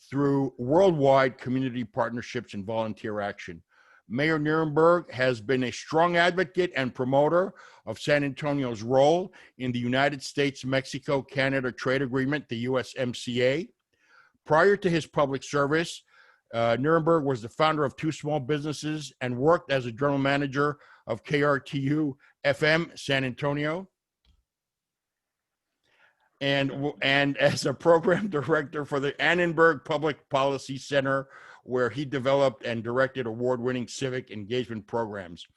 through worldwide community partnerships and volunteer action. Mayor Nirenberg has been a strong advocate and promoter of San Antonio's role in the United States-Mexico-Canada Trade Agreement, the USMCA. Prior to his public service, Nirenberg was the founder of 2 small businesses and worked as a general manager of KRTU FM San Antonio, and as a program director for the Nirenberg Public Policy Center, where he developed and directed award-winning civic engagement programs.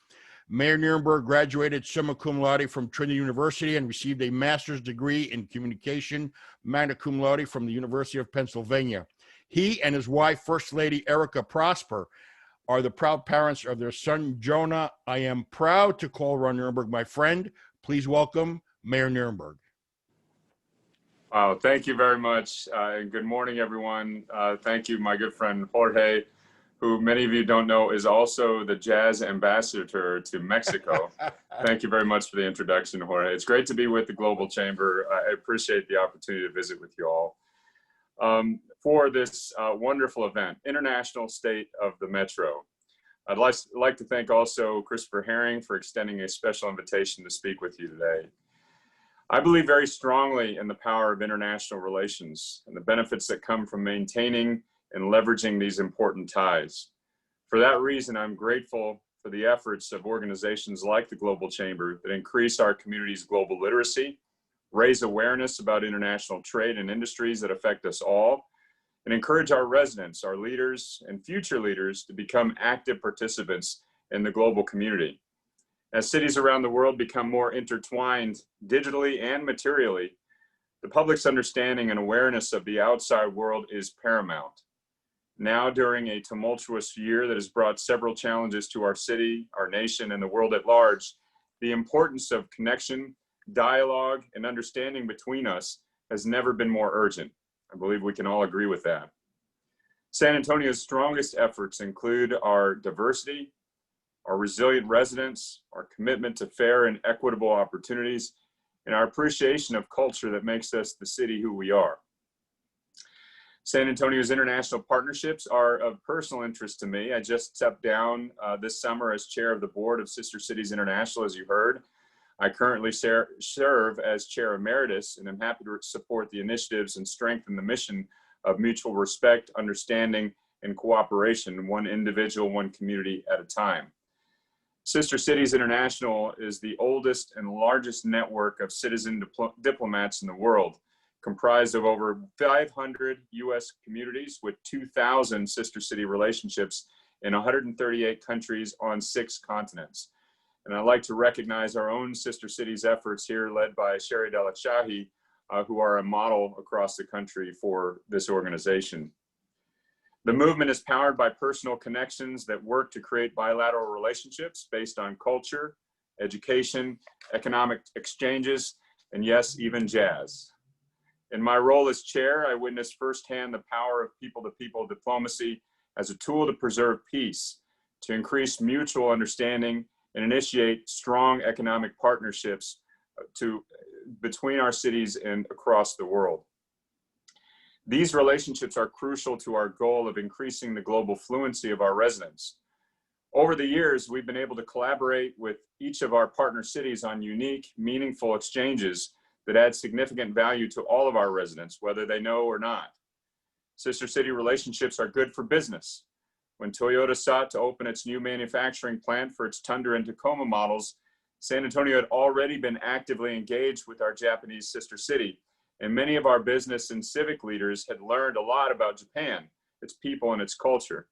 Mayor Nirenberg graduated summa cum laude from Trinity University and received a master's degree in communication, magna cum laude, from the University of Pennsylvania. He and his wife, First Lady Erica Prosper, are the proud parents of their son, Jonah. I am proud to call Ron Nirenberg my friend. Please welcome Mayor Nirenberg.
Wow, thank you very much. And good morning, everyone. Thank you, my good friend Jorge, who many of you don't know is also the jazz ambassador to Mexico. Thank you very much for the introduction, Jorge. It's great to be with the Global Chamber. I appreciate the opportunity to visit with you all. For this wonderful event, International State of the Metro. I'd like to thank also Christopher Herring for extending a special invitation to speak with you today. I believe very strongly in the power of international relations and the benefits that come from maintaining and leveraging these important ties. For that reason, I'm grateful for the efforts of organizations like the Global Chamber that increase our community's global literacy, raise awareness about international trade and industries that affect us all, and encourage our residents, our leaders, and future leaders to become active participants in the global community. As cities around the world become more intertwined digitally and materially, The public's understanding and awareness of the outside world is paramount. Now, during a tumultuous year that has brought several challenges to our city, our nation, and the world at large, the importance of connection, dialogue, and understanding between us has never been more urgent. I believe we can all agree with that. San Antonio's strongest efforts include our diversity, our resilient residents, our commitment to fair and equitable opportunities, and our appreciation of culture that makes us the city who we are. San Antonio's international partnerships are of personal interest to me. I just stepped down this summer as chair of the board of Sister Cities International, as you heard. I currently serve as chair emeritus, and I'm happy to support the initiatives and strengthen the mission of mutual respect, understanding, and cooperation, one individual, one community at a time. Sister Cities International is the oldest and largest network of citizen diplomats in the world, comprised of over 500 U.S. communities with 2,000 sister city relationships in 138 countries on 6 continents. And I'd like to recognize our own sister cities efforts here, led by Sherry Delachahi, who are a model across the country for this organization. The movement is powered by personal connections that work to create bilateral relationships based on culture, education, economic exchanges, and yes, even jazz. In my role as chair, I witnessed firsthand the power of people-to-people diplomacy as a tool to preserve peace, to increase mutual understanding, and initiate strong economic partnerships between our cities and across the world. These relationships are crucial to our goal of increasing the global fluency of our residents. Over the years, we've been able to collaborate with each of our partner cities on unique, meaningful exchanges that add significant value to all of our residents, whether they know or not. Sister city relationships are good for business. When Toyota sought to open its new manufacturing plant for its Tundra and Tacoma models, San Antonio had already been actively engaged with our Japanese sister city, and many of our business and civic leaders had learned a lot about Japan, its people, and its culture.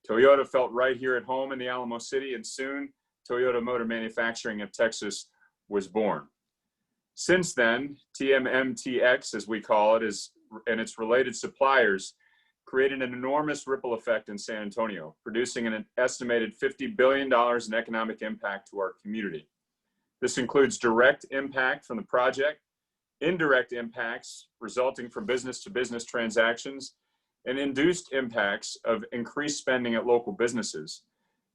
Toyota felt right here at home in the Alamo City, and soon Toyota Motor Manufacturing of Texas was born. Since then, TMMTX, as we call it, and its related suppliers created an enormous ripple effect in San Antonio, producing an estimated $50 billion in economic impact to our community. This includes direct impact from the project, indirect impacts resulting from business-to-business transactions, and induced impacts of increased spending at local businesses.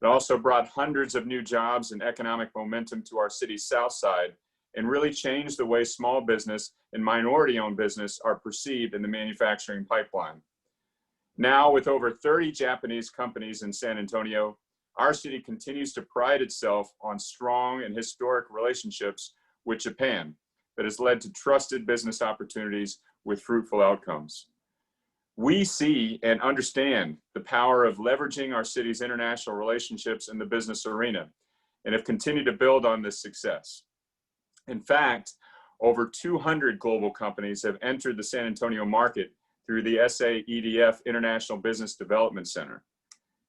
It also brought hundreds of new jobs and economic momentum to our city's south side, and really changed the way small business and minority-owned business are perceived in the manufacturing pipeline. Now, with over 30 Japanese companies in San Antonio, our city continues to pride itself on strong and historic relationships with Japan that has led to trusted business opportunities with fruitful outcomes. We see and understand the power of leveraging our city's international relationships in the business arena and have continued to build on this success. In fact, over 200 global companies have entered the San Antonio market through the SAEDF International Business Development Center.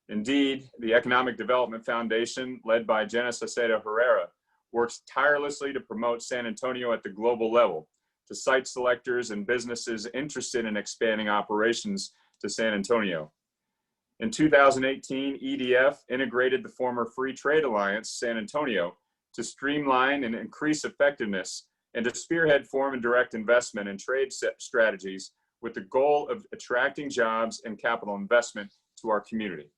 Indeed, the Economic Development Foundation, led by Jenna Saucedo Herrera, works tirelessly to promote San Antonio at the global level to site selectors and businesses interested in expanding operations to San Antonio. In 2018, EDF integrated the former Free Trade Alliance, San Antonio, to streamline and increase effectiveness and to spearhead foreign direct investment and trade strategies with the goal of attracting jobs and capital investment to our community.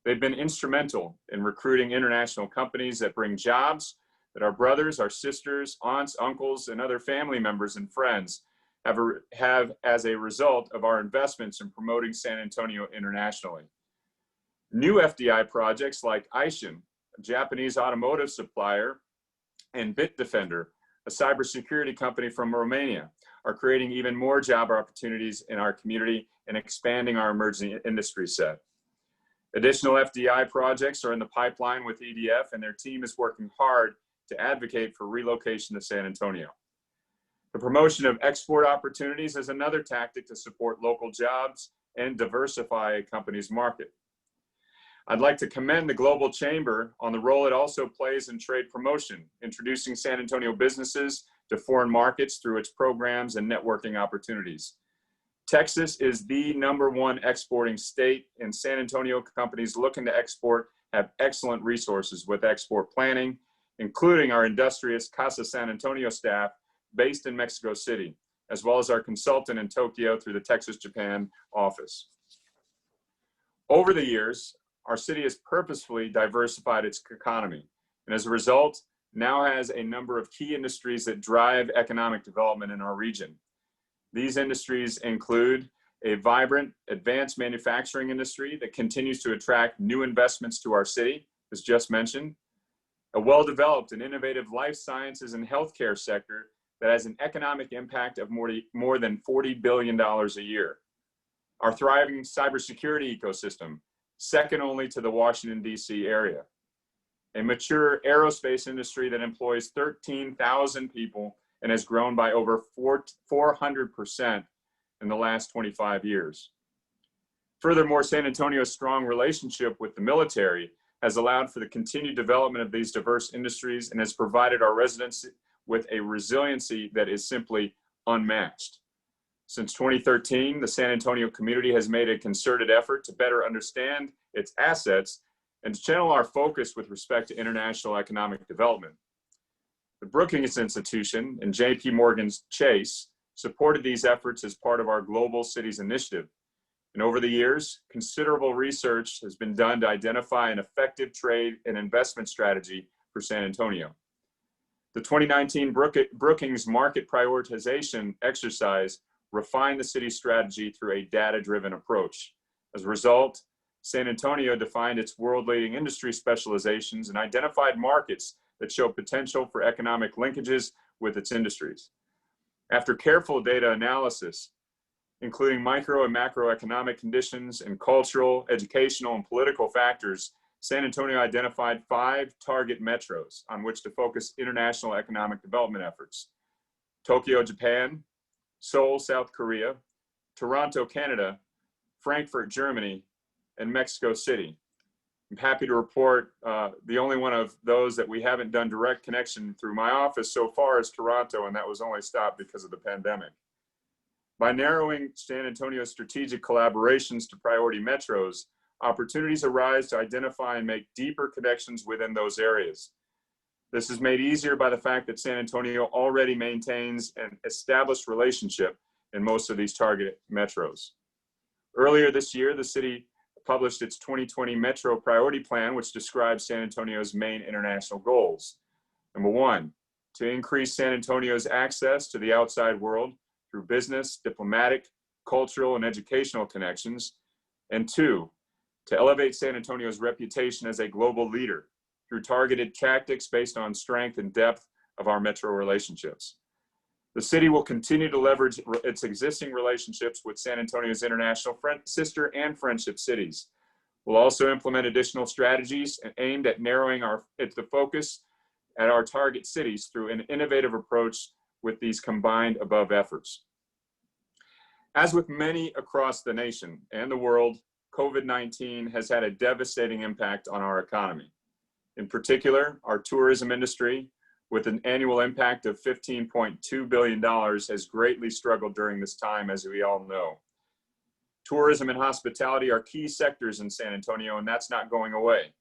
They've been instrumental in recruiting international companies that bring jobs that our brothers, our sisters, aunts, uncles, and other family members and friends have as a result of our investments in promoting San Antonio internationally. New FDI projects like Aishin, a Japanese automotive supplier, and Bitdefender, a cybersecurity company from Romania, are creating even more job opportunities in our community and expanding our emerging industry set. Additional FDI projects are in the pipeline with EDF, and their team is working hard to advocate for relocation to San Antonio. The promotion of export opportunities is another tactic to support local jobs and diversify a company's market. I'd like to commend the Global Chamber on the role it also plays in trade promotion, introducing San Antonio businesses to foreign markets through its programs and networking opportunities. Texas is the #1 exporting state, and San Antonio companies looking to export have excellent resources with export planning, including our industrious Casa San Antonio staff based in Mexico City, as well as our consultant in Tokyo through the Texas Japan office. Over the years, our city has purposefully diversified its economy, and as a result, now has a number of key industries that drive economic development in our region. These industries include a vibrant advanced manufacturing industry that continues to attract new investments to our city, as just mentioned, a well-developed and innovative life sciences and healthcare sector that has an economic impact of more than $40 billion a year, our thriving cybersecurity ecosystem, second only to the Washington, D.C. area, a mature aerospace industry that employs 13,000 people and has grown by over 400% in the last 25 years. Furthermore, San Antonio's strong relationship with the military has allowed for the continued development of these diverse industries and has provided our residents with a resiliency that is simply unmatched. Since 2013, the San Antonio community has made a concerted effort to better understand its assets and to channel our focus with respect to international economic development. The Brookings Institution and JP Morgan Chase supported these efforts as part of our Global Cities Initiative. And over the years, considerable research has been done to identify an effective trade and investment strategy for San Antonio. The 2019 Brookings Market Prioritization exercise refined the city's strategy through a data-driven approach. As a result, San Antonio defined its world-leading industry specializations and identified markets that show potential for economic linkages with its industries. After careful data analysis, including micro and macroeconomic conditions and cultural, educational, and political factors, San Antonio identified 5 target metros on which to focus international economic development efforts: Tokyo, Japan; Seoul, South Korea; Toronto, Canada; Frankfurt, Germany; and Mexico City. I'm happy to report the only one of those that we haven't done direct connection through my office so far is Toronto, and that was only stopped because of the pandemic. By narrowing San Antonio's strategic collaborations to priority metros, opportunities arise to identify and make deeper connections within those areas. This is made easier by the fact that San Antonio already maintains an established relationship in most of these target metros. Earlier this year, the city published its 2020 Metro Priority Plan, which describes San Antonio's main international goals. Number 1, to increase San Antonio's access to the outside world through business, diplomatic, cultural, and educational connections. And 2, to elevate San Antonio's reputation as a global leader through targeted tactics based on strength and depth of our metro relationships. The city will continue to leverage its existing relationships with San Antonio's international sister and friendship cities. We'll also implement additional strategies aimed at narrowing the focus at our target cities through an innovative approach with these combined above efforts. As with many across the nation and the world, COVID-19 has had a devastating impact on our economy. In particular, our tourism industry, with an annual impact of $15.2 billion, has greatly struggled during this time, as we all know. Tourism and hospitality are key sectors in San Antonio, and that's not going away.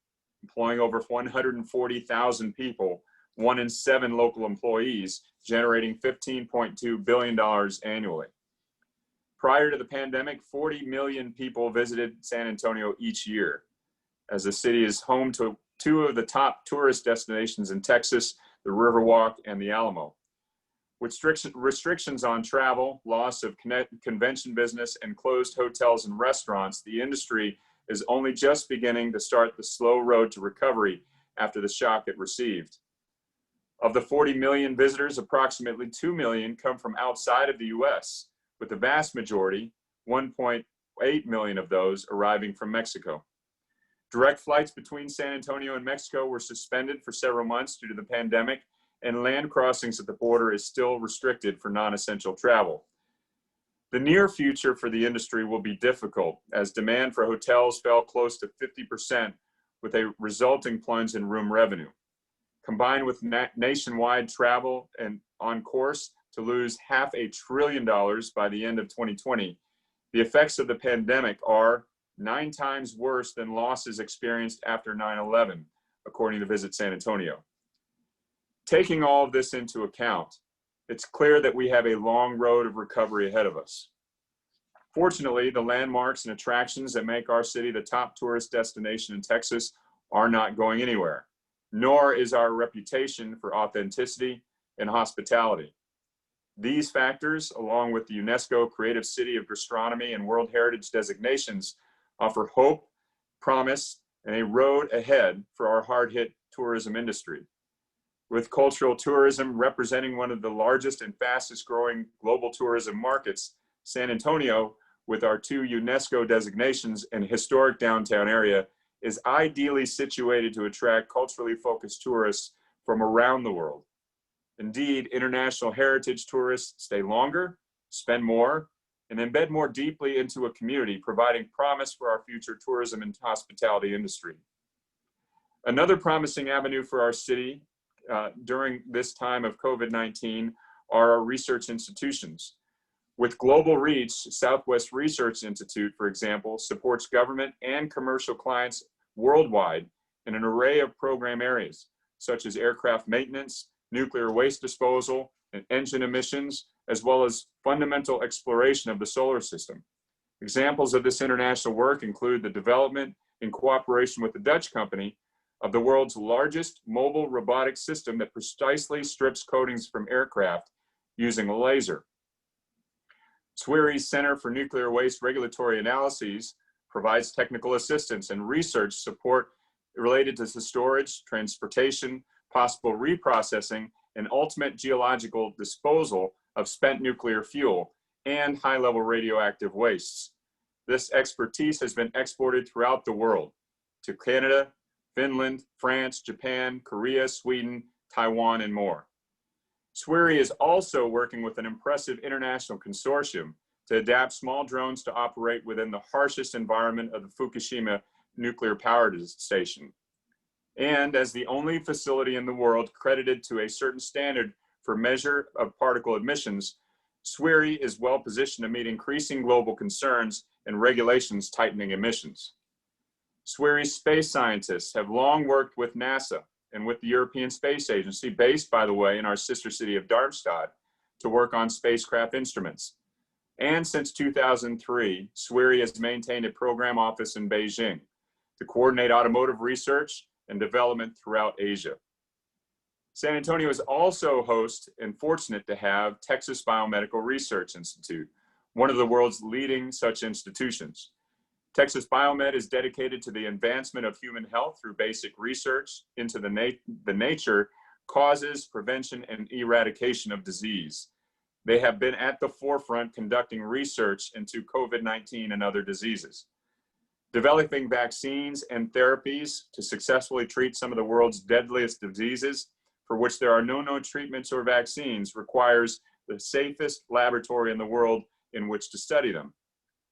Employing over 140,000 people, 1 in 7 local employees, generating $15.2 billion annually. Prior to the pandemic, 40 million people visited San Antonio each year, as the city is home to 2 of the top tourist destinations in Texas, the Riverwalk and the Alamo. With restrictions on travel, loss of convention business, and closed hotels and restaurants, the industry is only just beginning to start the slow road to recovery after the shock it received. Of the 40 million visitors, approximately 2 million come from outside of the US, with the vast majority, 1.8 million of those, arriving from Mexico. Direct flights between San Antonio and Mexico were suspended for several months due to the pandemic, and land crossings at the border is still restricted for non-essential travel. The near future for the industry will be difficult, as demand for hotels fell close to 50%, with a resulting plunge in room revenue. Combined with nationwide travel and on course to lose $500 billion by the end of 2020, the effects of the pandemic are 9 times worse than losses experienced after 9/11, according to Visit San Antonio. Taking all of this into account, it's clear that we have a long road of recovery ahead of us. Fortunately, the landmarks and attractions that make our city the top tourist destination in Texas are not going anywhere, nor is our reputation for authenticity and hospitality. These factors, along with the UNESCO Creative City of Gastronomy and World Heritage designations, offer hope, promise, and a road ahead for our hard-hit tourism industry. With cultural tourism representing one of the largest and fastest growing global tourism markets, San Antonio, with our 2 UNESCO designations and historic downtown area, is ideally situated to attract culturally focused tourists from around the world. Indeed, international heritage tourists stay longer, spend more, and embed more deeply into a community, providing promise for our future tourism and hospitality industry. Another promising avenue for our city during this time of COVID-19 are our research institutions. With global reach, Southwest Research Institute, for example, supports government and commercial clients worldwide in an array of program areas, such as aircraft maintenance, nuclear waste disposal, and engine emissions, as well as fundamental exploration of the solar system. Examples of this international work include the development, in cooperation with the Dutch company, of the world's largest mobile robotic system that precisely strips coatings from aircraft using a laser. SWRI's Center for Nuclear Waste Regulatory Analyses provides technical assistance and research support related to the storage, transportation, possible reprocessing, and ultimate geological disposal of spent nuclear fuel and high-level radioactive wastes. This expertise has been exported throughout the world to Canada, Finland, France, Japan, Korea, Sweden, Taiwan, and more. SWRI is also working with an impressive international consortium to adapt small drones to operate within the harshest environment of the Fukushima nuclear power station. And as the only facility in the world credited to a certain standard for measure of particle emissions, SWRI is well positioned to meet increasing global concerns and regulations tightening emissions. SWRI's space scientists have long worked with NASA and with the European Space Agency, based, by the way, in our sister city of Darmstadt, to work on spacecraft instruments. And since 2003, SWRI has maintained a program office in Beijing to coordinate automotive research and development throughout Asia. San Antonio is also host and fortunate to have Texas Biomedical Research Institute, one of the world's leading such institutions. Texas Biomed is dedicated to the advancement of human health through basic research into the nature, causes, prevention, and eradication of disease. They have been at the forefront conducting research into COVID-19 and other diseases. Developing vaccines and therapies to successfully treat some of the world's deadliest diseases for which there are no known treatments or vaccines requires the safest laboratory in the world in which to study them.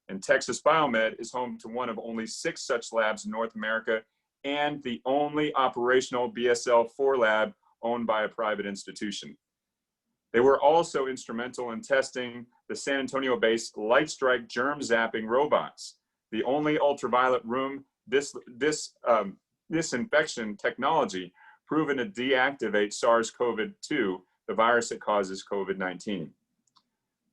And Texas Biomed is home to one of only 6 such labs in North America and the only operational BSL-4 lab owned by a private institution. They were also instrumental in testing the San Antonio-based Lightstrike germ zapping robots, the only ultraviolet room disinfection technology proven to deactivate SARS-CoV-2, the virus that causes COVID-19.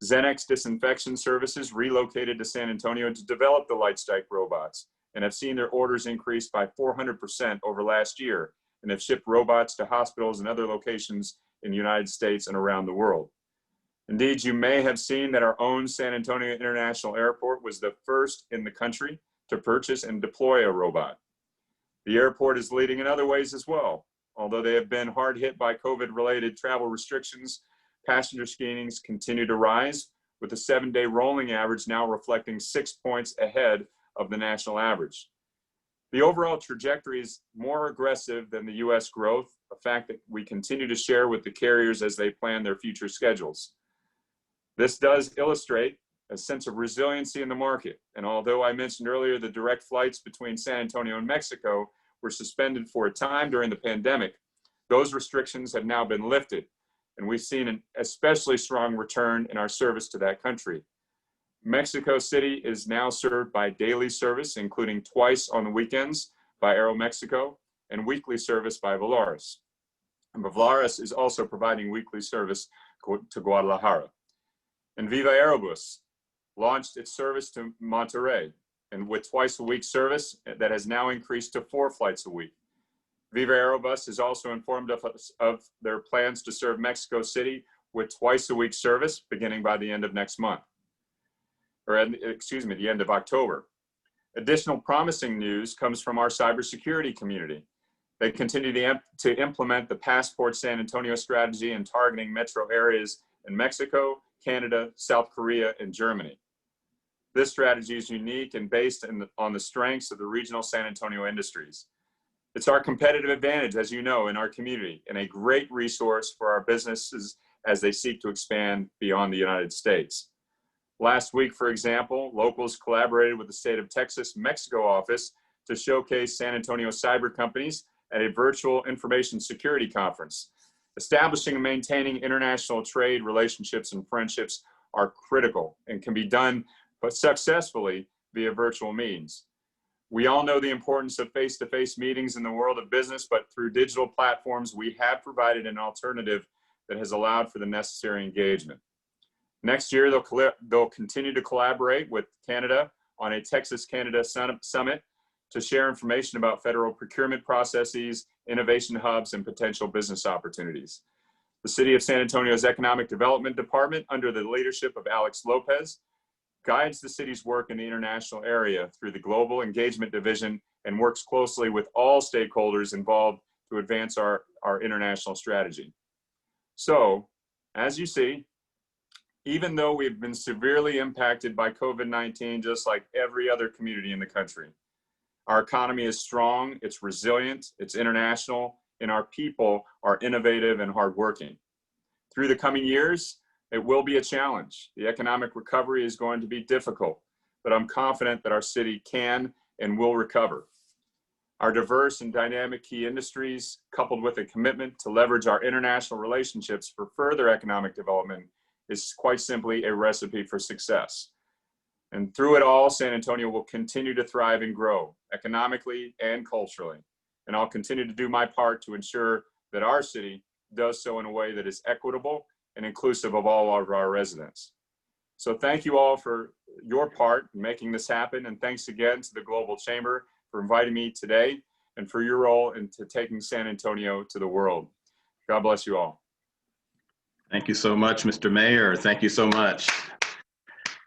Xenex Disinfection Services relocated to San Antonio to develop the Lightstrike robots and have seen their orders increase by 400% over last year and have shipped robots to hospitals and other locations in the United States and around the world. Indeed, you may have seen that our own San Antonio International Airport was the first in the country to purchase and deploy a robot. The airport is leading in other ways as well. Although they have been hard hit by COVID-related travel restrictions, passenger screenings continue to rise, with a 7-day rolling average now reflecting 6 points ahead of the national average. The overall trajectory is more aggressive than the US growth, a fact that we continue to share with the carriers as they plan their future schedules. This does illustrate a sense of resiliency in the market. And although I mentioned earlier the direct flights between San Antonio and Mexico were suspended for a time during the pandemic, those restrictions have now been lifted. and we've seen an especially strong return in our service to that country. Mexico City is now served by daily service, including twice on the weekends by Aeromexico and weekly service by Volaris. And Volaris is also providing weekly service to Guadalajara. And Viva Aerobus launched its service to Monterrey, and with twice a week service that has now increased to 4 flights a week. Viva Aerobus has also informed us of their plans to serve Mexico City with twice a week service beginning by the end of next month, or excuse me, the end of October. Additional promising news comes from our cybersecurity community. They continue to implement the Passport San Antonio strategy in targeting metro areas in Mexico, Canada, South Korea, and Germany. This strategy is unique and based on the strengths of the regional San Antonio industries. It's our competitive advantage, as you know, in our community, and a great resource for our businesses as they seek to expand beyond the United States. Last week, for example, locals collaborated with the state of Texas Mexico office to showcase San Antonio cyber companies at a virtual information security conference. Establishing and maintaining international trade relationships and friendships are critical and can be done but successfully via virtual means. We all know the importance of face-to-face meetings in the world of business, but through digital platforms, we have provided an alternative that has allowed for the necessary engagement. Next year, they'll continue to collaborate with Canada on a Texas-Canada summit to share information about federal procurement processes, innovation hubs, and potential business opportunities. The City of San Antonio's Economic Development Department, under the leadership of Alex Lopez, guides the city's work in the international area through the Global Engagement Division and works closely with all stakeholders involved to advance our international strategy. So, as you see, even though we've been severely impacted by COVID-19, just like every other community in the country, our economy is strong, it's resilient, it's international, and our people are innovative and hardworking. Through the coming years, it will be a challenge. The economic recovery is going to be difficult, but I'm confident that our city can and will recover. Our diverse and dynamic key industries, coupled with a commitment to leverage our international relationships for further economic development, is quite simply a recipe for success. And through it all, San Antonio will continue to thrive and grow economically and culturally. And I'll continue to do my part to ensure that our city does so in a way that is equitable and inclusive of all of our residents. So thank you all for your part in making this happen. And thanks again to the Global Chamber for inviting me today and for your role into taking San Antonio to the world. God bless you all.
Thank you so much, Mr. Mayor. Thank you so much.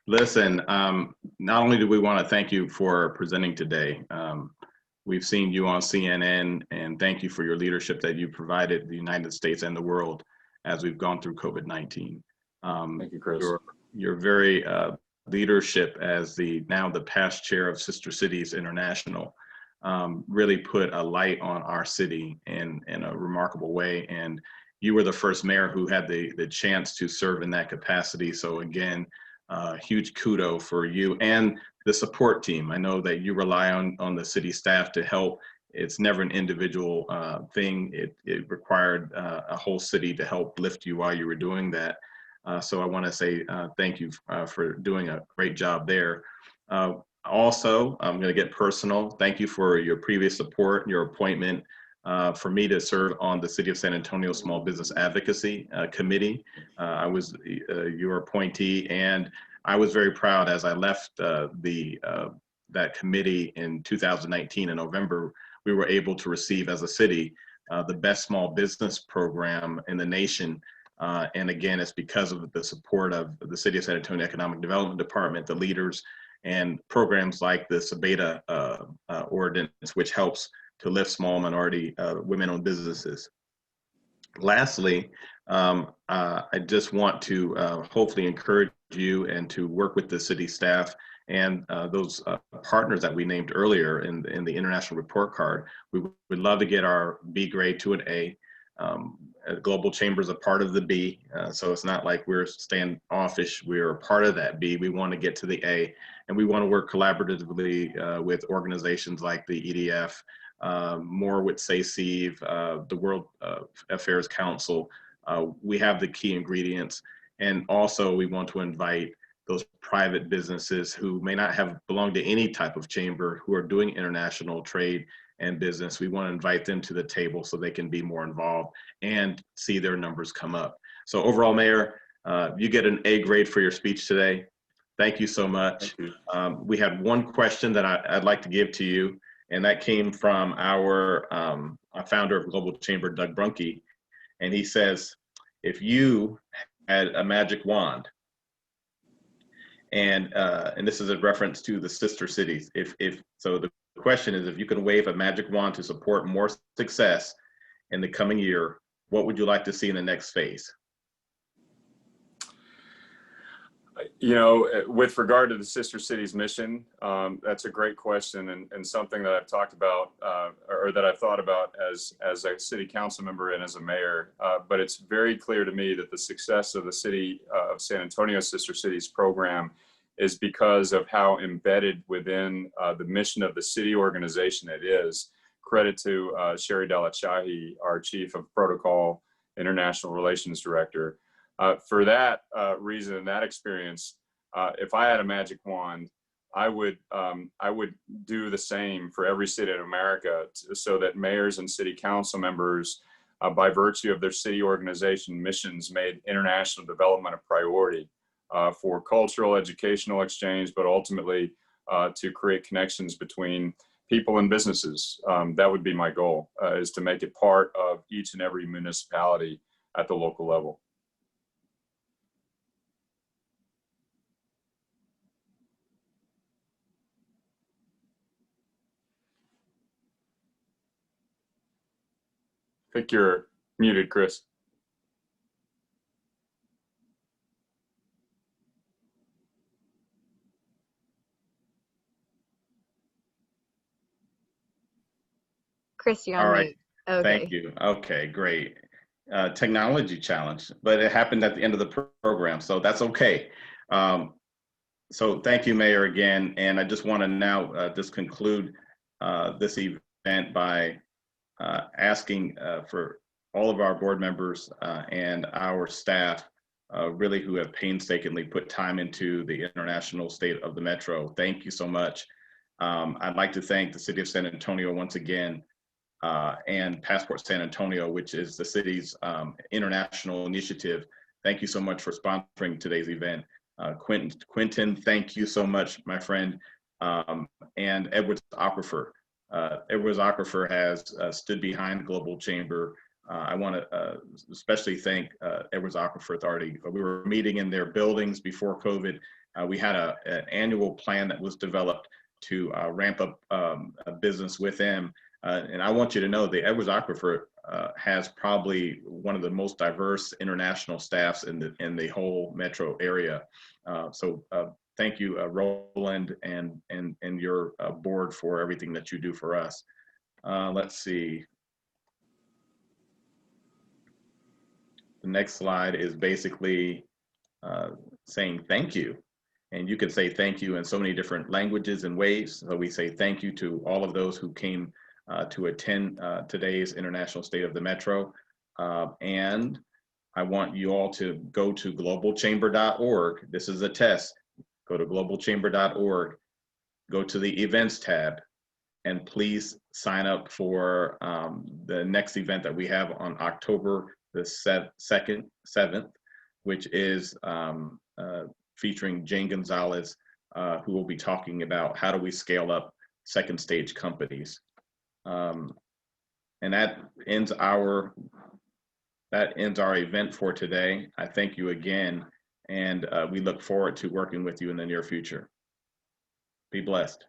Listen, not only do we want to thank you for presenting today, we've seen you on CNN, and thank you for your leadership that you provided the United States and the world as we've gone through COVID-19.
Thank you, Chris.
Your very leadership as now the past chair of Sister Cities International really put a light on our city in a remarkable way. And you were the first mayor who had the chance to serve in that capacity. So again, huge kudos for you and the support team. I know that you rely on the city staff to help. It's never an individual thing. It required a whole city to help lift you while you were doing that. So I want to say thank you for doing a great job there. Also, I'm going to get personal. Thank you for your previous support, your appointment for me to serve on the City of San Antonio Small Business Advocacy Committee. I was your appointee, and I was very proud as I left that committee in 2019 in November. We were able to receive as a city the best small business program in the nation. And again, it's because of the support of the City of San Antonio Economic Development Department, the leaders, and programs like the SABETA ordinance, which helps to lift small minority women-owned businesses. Lastly, I just want to hopefully encourage you and to work with the city staff and those partners that we named earlier in the international report card. We would love to get our B grade to an A. Global Chamber is a part of the B, so it's not like we're standoffish. We're a part of that B. We want to get to the A, and we want to work collaboratively with organizations like the EDF, more with SACEIV, the World Affairs Council, we have the key ingredients. And also we want to invite those private businesses who may not have belonged to any type of chamber, who are doing international trade and business. We want to invite them to the table so they can be more involved and see their numbers come up. So overall, Mayor, you get an A grade for your speech today. Thank you so much. We had one question that I'd like to give to you, and that came from our founder of Global Chamber, Doug Brunke. And he says, if you had a magic wand, and this is a reference to the sister cities. So the question is, if you can wave a magic wand to support more success in the coming year, what would you like to see in the next phase?
You know, with regard to the Sister Cities mission, that's a great question, and something that I've talked about or that I've thought about as a city council member and as a mayor. But it's very clear to me that the success of the city of San Antonio Sister Cities program is because of how embedded within the mission of the city organization it is. Credit to Sherry Dalachahi, our Chief of Protocol International Relations Director. For that reason and that experience, if I had a magic wand, I would do the same for every city in America, so that mayors and city council members, by virtue of their city organization missions, made international development a priority for cultural, educational exchange, but ultimately to create connections between people and businesses. That would be my goal, is to make it part of each and every municipality at the local level. I think you're muted, Chris.
Chris, you're on
All right.
mute. Okay.
Thank you. Okay, great. Technology challenge, but it happened at the end of the program, so that's okay. So thank you, Mayor, again. And I just want to now just conclude this event by asking for all of our board members and our staff, really who have painstakingly put time into the international state of the Metro. Thank you so much. I'd like to thank the City of San Antonio once again, and Passport San Antonio, which is the city's international initiative. Thank you so much for sponsoring today's event. Quentin, thank you so much, my friend. And Edwards Aquifer. Edwards Aquifer has stood behind Global Chamber. I want to especially thank Edwards Aquifer Authority. We were meeting in their buildings before COVID. We had an annual plan that was developed to ramp up a business with them. And I want you to know the Edwards Aquifer has probably one of the most diverse international staffs in the whole metro area. So thank you, Roland, and your board for everything that you do for us. Let's see. The next slide is basically saying thank you. And you can say thank you in so many different languages and ways. So we say thank you to all of those who came to attend today's International State of the Metro. And I want you all to go to globalchamber.org. This is a test. Go to globalchamber.org, go to the events tab, and please sign up for the next event that we have on October the 7th, which is featuring Jane Gonzalez, who will be talking about how do we scale up second stage companies. And that ends our event for today. I thank you again, and we look forward to working with you in the near future. Be blessed.